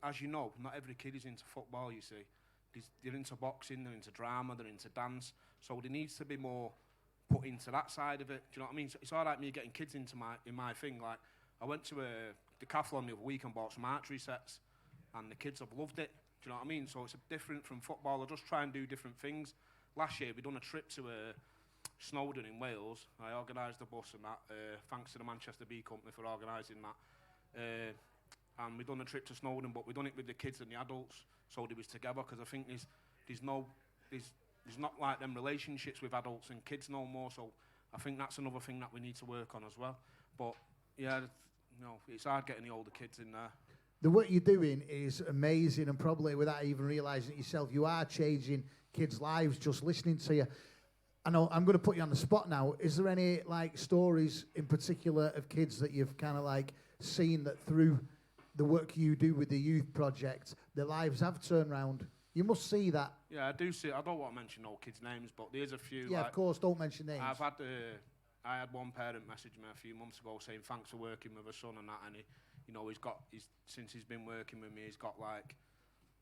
as you know, not every kid is into football, you see. They're into boxing, they're into drama, they're into dance, so there needs to be more put into that side of it, do you know what I mean? So it's all right me getting kids into my thing, like, I went to the decathlon the other week and bought some archery sets, and the kids have loved it, do you know what I mean? So it's different from football, I just try and do different things. Last year, we done a trip to Snowdon in Wales. I organised the bus and that. Thanks to the Manchester Bee Company for organising that. And we done a trip to Snowdon, but we done it with the kids and the adults, so they was together. Because I think there's not like them relationships with adults and kids no more. So I think that's another thing that we need to work on as well. But yeah, you know, it's hard getting the older kids in there. The work you're doing is amazing, and probably without even realising it yourself, you are changing kids' lives just listening to you. I know I'm going to put you on the spot now. Is there any like stories in particular of kids that you've kind of like seen that through the work you do with the youth project, their lives have turned round? You must see that. Yeah, I do see. I don't want to mention no kids' names, but there's a few. Yeah, like, of course, don't mention names. I had one parent message me a few months ago saying thanks for working with her son and that, and you know, since he's been working with me, he's got like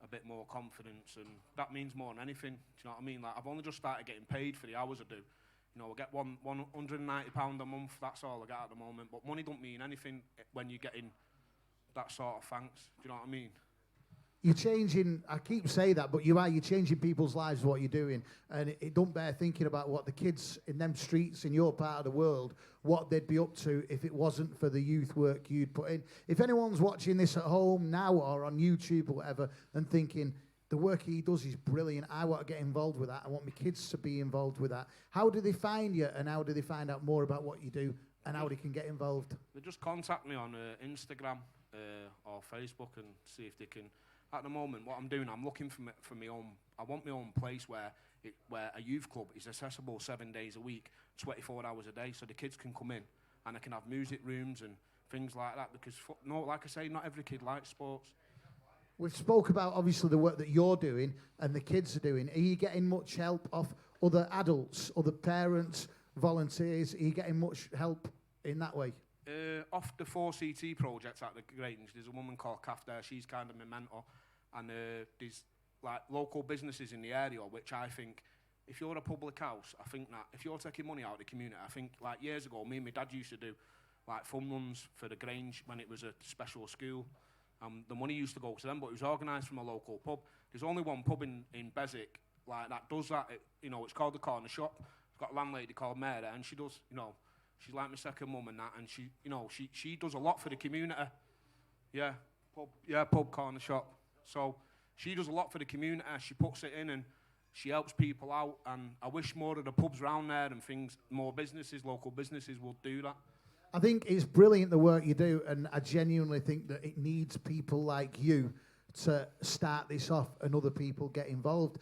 a bit more confidence, and that means more than anything. Do you know what I mean? Like, I've only just started getting paid for the hours I do. You know, I get £190 a month, that's all I get at the moment. But money don't mean anything when you're getting that sort of thanks. Do you know what I mean? You're changing, I keep saying that, but you're changing people's lives with what you're doing. And it don't bear thinking about what the kids in them streets in your part of the world, what they'd be up to if it wasn't for the youth work you'd put in. If anyone's watching this at home now or on YouTube or whatever and thinking, the work he does is brilliant, I want to get involved with that, I want my kids to be involved with that, how do they find you, and how do they find out more about what you do and how they can get involved? They just contact me on Instagram or Facebook and see if they can. At the moment, what I'm doing, I'm looking for my own. I want my own place where a youth club is accessible 7 days a week, 24 hours a day, so the kids can come in and I can have music rooms and things like that. Because like I say, not every kid likes sports. We've spoke about obviously the work that you're doing and the kids are doing. Are you getting much help off other adults, other parents, volunteers? Are you getting much help in that way? Off the 4CT projects at the Grange, there's a woman called Kath there. She's kind of my mentor, and there's like local businesses in the area, which I think, if you're a public house, I think that if you're taking money out of the community, I think like years ago, me and my dad used to do like fun runs for the Grange when it was a special school. The money used to go to them, but it was organised from a local pub. There's only one pub in Beswick like that does that. It's called the Corner Shop. It's got a landlady called Mary, and she does, she's like my second mum and that, and she does a lot for the community. Pub Corner Shop. So she does a lot for the community. She puts it in and she helps people out, and I wish more of the pubs around there and things, more businesses, local businesses would do that. I think it's brilliant the work you do, and I genuinely think that it needs people like you to start this off and other people get involved.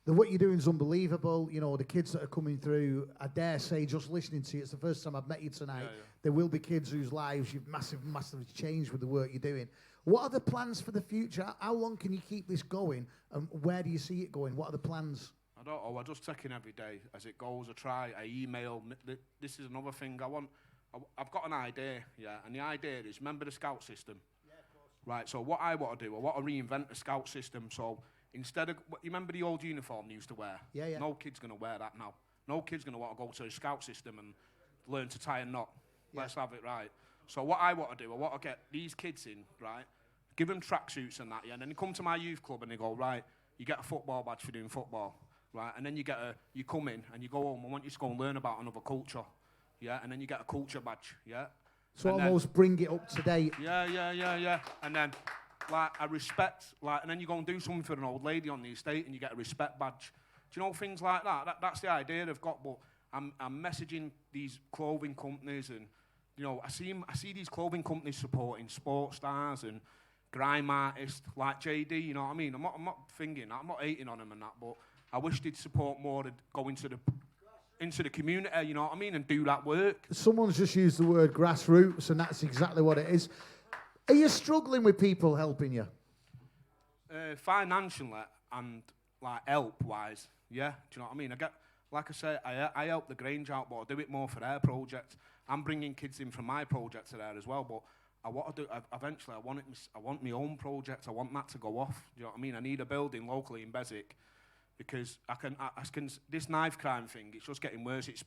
What you're doing is unbelievable. The kids that are coming through, I dare say, just listening to you, it's the first time I've met you tonight. There will be kids whose lives you've massively changed with the work you're doing. What are the plans for the future? How long can you keep this going, and where do you see it going? What are the plans? I don't know. I just take it every day as it goes. I email. This is another thing I've got an idea, and the idea is, remember the scout system? Yeah, of course. Right, so what I want to do, I want to reinvent the scout system, so instead of, you remember the old uniform they used to wear? Yeah. No kid's going to wear that now. No kid's going to want to go to the scout system and learn to tie a knot. Yeah. Let's have it right. So what I want to do, I want to get these kids in, right, give them tracksuits and that, and then they come to my youth club and they go, right, you get a football badge for doing football, right, and then you come in and you go home, I want you to go and learn about another culture. And then you get a culture badge, So and almost bring it up to date. Yeah. And then, a respect, and then you go and do something for an old lady on the estate and you get a respect badge. Do you know, things like that? That's the idea I've got, but I'm messaging these clothing companies and, I see these clothing companies supporting sports stars and grime artists like JD, you know what I mean? I'm not thinking that, I'm not hating on them and that, but I wish they'd support more and go into the community, you know what I mean, and do that work. Someone's just used the word grassroots, and that's exactly what it is. Are you struggling with people helping you? Financially and help-wise, yeah. Do you know what I mean? I help the Grange out, but I do it more for their project. I'm bringing kids in from my project to there as well, but I want to do. Eventually, I want my own project. I want that to go off. Do you know what I mean? I need a building locally in Beswick. Because this knife crime thing, it's just getting worse. It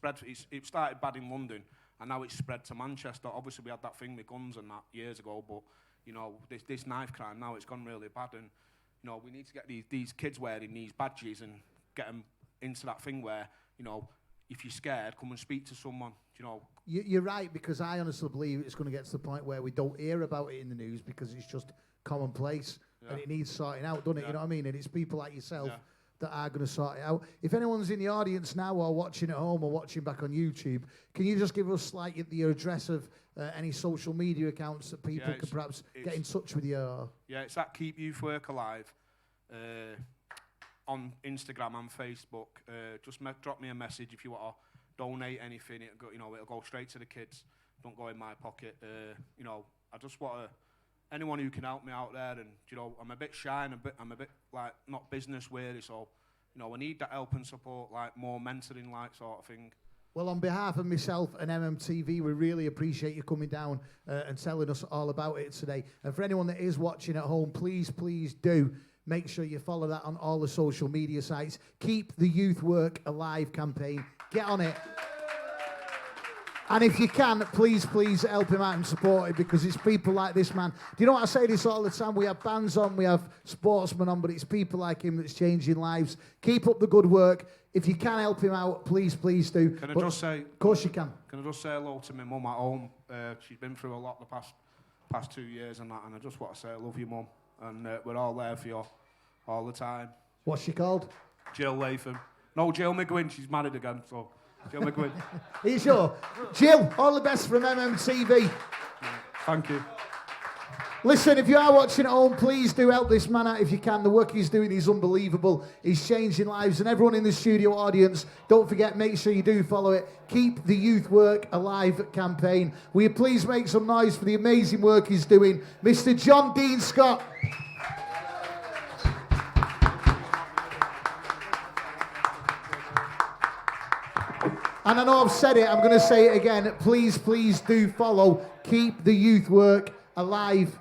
started bad in London, and now it's spread to Manchester. Obviously, we had that thing with guns and that years ago, but, this knife crime, now it's gone really bad. And, we need to get these kids wearing these badges and get them into that thing where, if you're scared, come and speak to someone, You're right, because I honestly believe it's going to get to the point where we don't hear about it in the news because it's just commonplace, and it needs sorting out, doesn't it? You know what I mean? And it's people like yourself that are going to sort it out. If anyone's in the audience now or watching at home or watching back on YouTube, can you just give us your address of any social media accounts that people could perhaps get in touch with you? Yeah, it's at Keep Youth Work Alive on Instagram and Facebook. Just drop me a message if you want to donate anything. It'll go straight to the kids. Don't go in my pocket. I just want to. Anyone who can help me out there, and I'm a bit shy and I'm a bit not business weary, so I need that help and support, more mentoring sort of thing. Well, on behalf of myself and MMTV, we really appreciate you coming down and telling us all about it today. And for anyone that is watching at home, please do make sure you follow that on all the social media sites. Keep the Youth Work Alive campaign. Get on it. And if you can, please help him out and support it, because it's people like this man. Do you know what? I say this all the time. We have bands on, we have sportsmen on, but it's people like him that's changing lives. Keep up the good work. If you can help him out, please do. Can I just say... Of course you can. Can I just say hello to my mum at home? She's been through a lot the past 2 years and that, and I just want to say I love you, Mum. And we're all there for you all the time. What's she called? Jill Latham. No, Jill McGuinn. She's married again, so... Jill McGuinn. Are you sure? Jill, all the best from MMTV. Thank you. Listen, if you are watching at home, please do help this man out if you can. The work he's doing is unbelievable. He's changing lives. And everyone in the studio audience, don't forget, make sure you do follow it. Keep the Youth Work Alive campaign. Will you please make some noise for the amazing work he's doing, Mr. Jon Dean Scott. And I know I've said it, I'm going to say it again. Please do follow keep the youth work alive.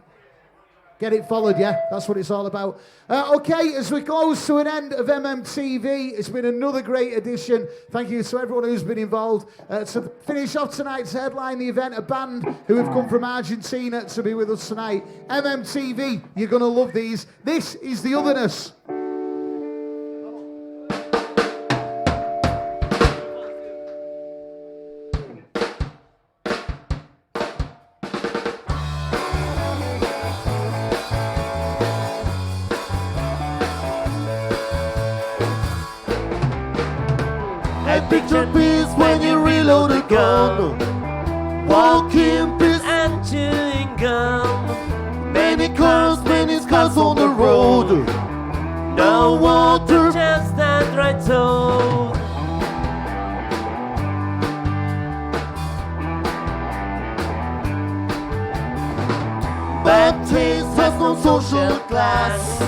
Get it followed, yeah? That's what it's all about. Okay, as we close to an end of MMTV, it's been another great edition. Thank you to everyone who's been involved. To finish off tonight's headline, the event, a band who have come from Argentina to be with us tonight. MMTV, you're going to love these. This is the Otherness. Picture peace when you reload a gun. Walking peace and chewing gum. many cars on the road. No water, Just that right toe. bad taste has no social class,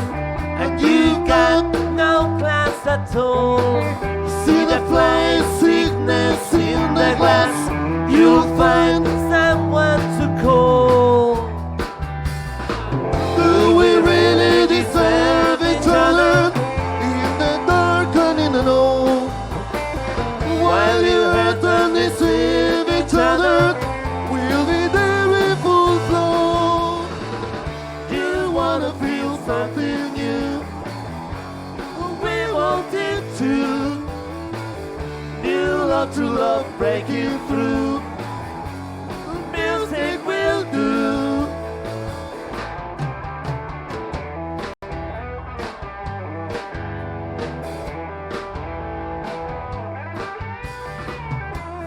and you got No class at all. see the fly sickness in the glass. You'll find Someone to call. do we really deserve each other in the dark and in the know? While you hurt and deceive each other, we'll be there in full flow. You wanna feel something new? We want it too. New love to love breaking through. Music will do.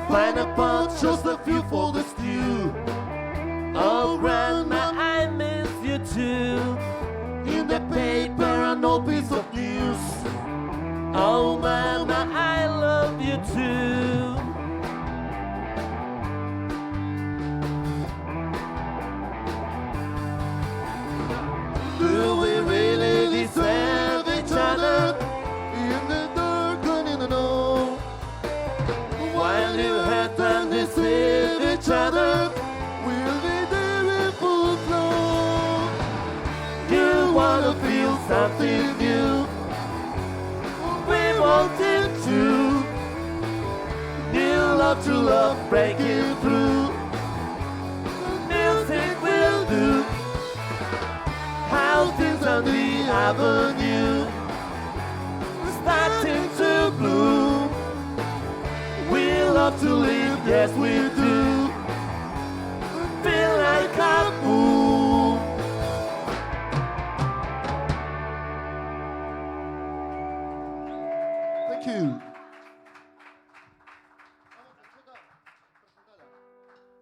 Find a pot, just a few for the stew. Oh, grandma, I miss you too. in the paper, an old piece of news. Oh, mama, I love you too. do we really deserve each other in the dark and in the know? While you hurt and deceive each other, we'll be there in full flow. You wanna feel something new? We want it too. New love to love breaking through. Music will do. Houses on the avenue starting to bloom. We love to live, yes we do. Feel like a boom. Thank you.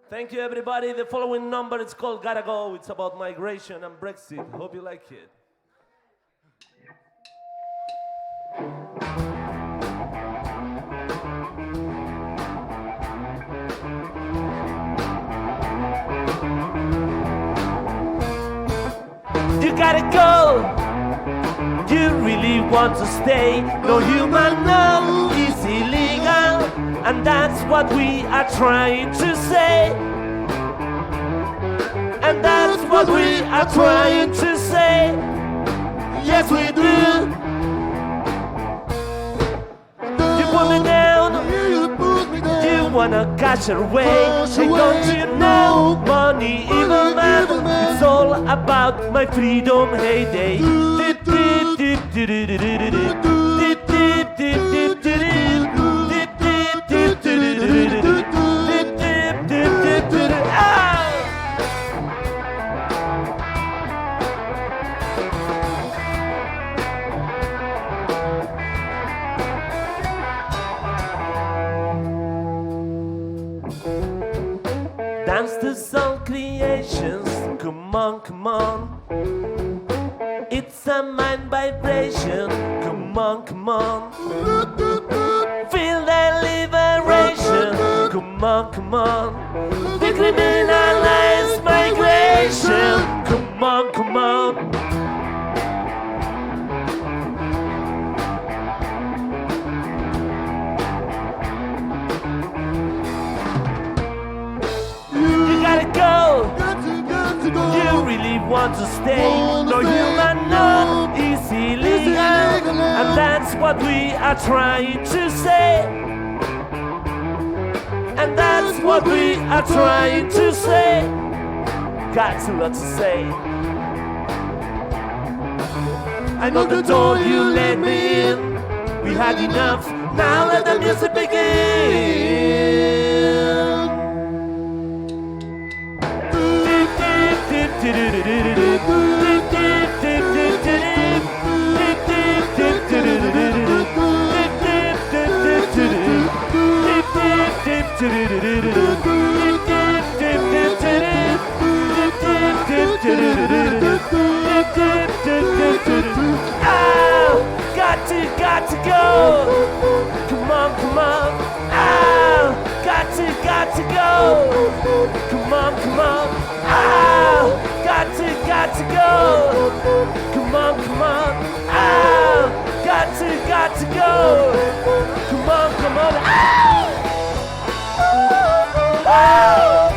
Thank you, everybody. The following number is called Gotta Go. It's about migration and Brexit. Hope you like it. You gotta go. You really want to stay. No human law is illegal, and that's what we are trying to say. And that's what we are trying to say. Yes, we do. You put me down. You wanna catch her away. And don't you know money even matters? It's all about my freedom heyday. Dance to some creations, come on, come on. It's a mind vibration, come on, come on. Feel that liberation, come on, come on. Decriminalize migration, come on, come on. You gotta go. want to stay. No human, not easily, and that's what we are trying to say. And that's what we are trying to say. Got a lot to say. I know the door you let me in. We had enough, now let the music begin. Oh, got to go. Come on, come on. Oh, got to go. Come on, come on. Oh, got to go. Come on, come on. Oh, got to go. Come on, come on. Oh! Oh!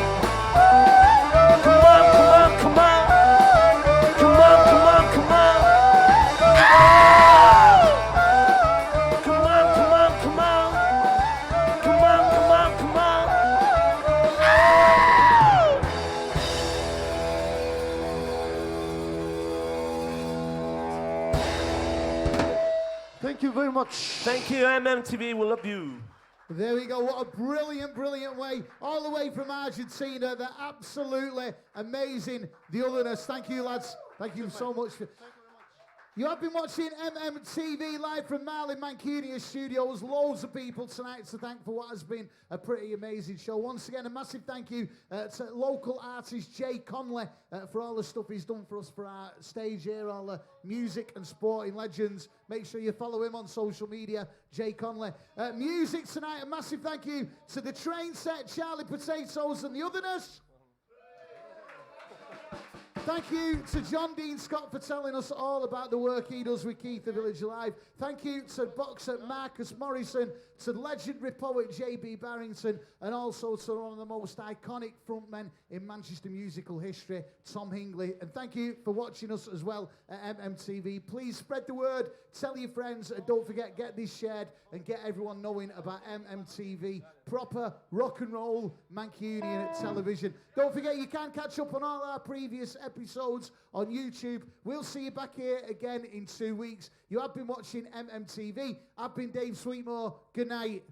Come on, come on, come on. Come on, come on, come on. Oh! Come on, come on, come on. Come on, come on, come on. Oh! Thank you very much. Thank you, MMTV. We love you. There we go. What a brilliant, brilliant way. All the way from Argentina. They're absolutely amazing. The Otherness. Thank you, lads. Thank you so much. You have been watching MMTV live from Marley Mancunia Studios. Loads of people tonight to thank for what has been a pretty amazing show. Once again, a massive thank you to local artist Jay Conley for all the stuff he's done for us for our stage here, all the music and sporting legends. Make sure you follow him on social media, Jay Conley. Music tonight, a massive thank you to the Train Set, Charlie Potatoes and the Otherness. Thank you to Jon Dean Scott for telling us all about the work he does with Keith the Village Alive. Thank you to boxer Marcus Morrison, to legendary poet J.B. Barrington, and also to one of the most iconic frontmen in Manchester musical history, Tom Hingley. And thank you for watching us as well at MMTV. Please spread the word, tell your friends, and don't forget, get this shared and get everyone knowing about MMTV, proper rock and roll Mancunian television. Don't forget, you can catch up on all our previous episodes on YouTube. We'll see you back here again in 2 weeks. You have been watching MMTV. I've been Dave Sweetmore. Good night.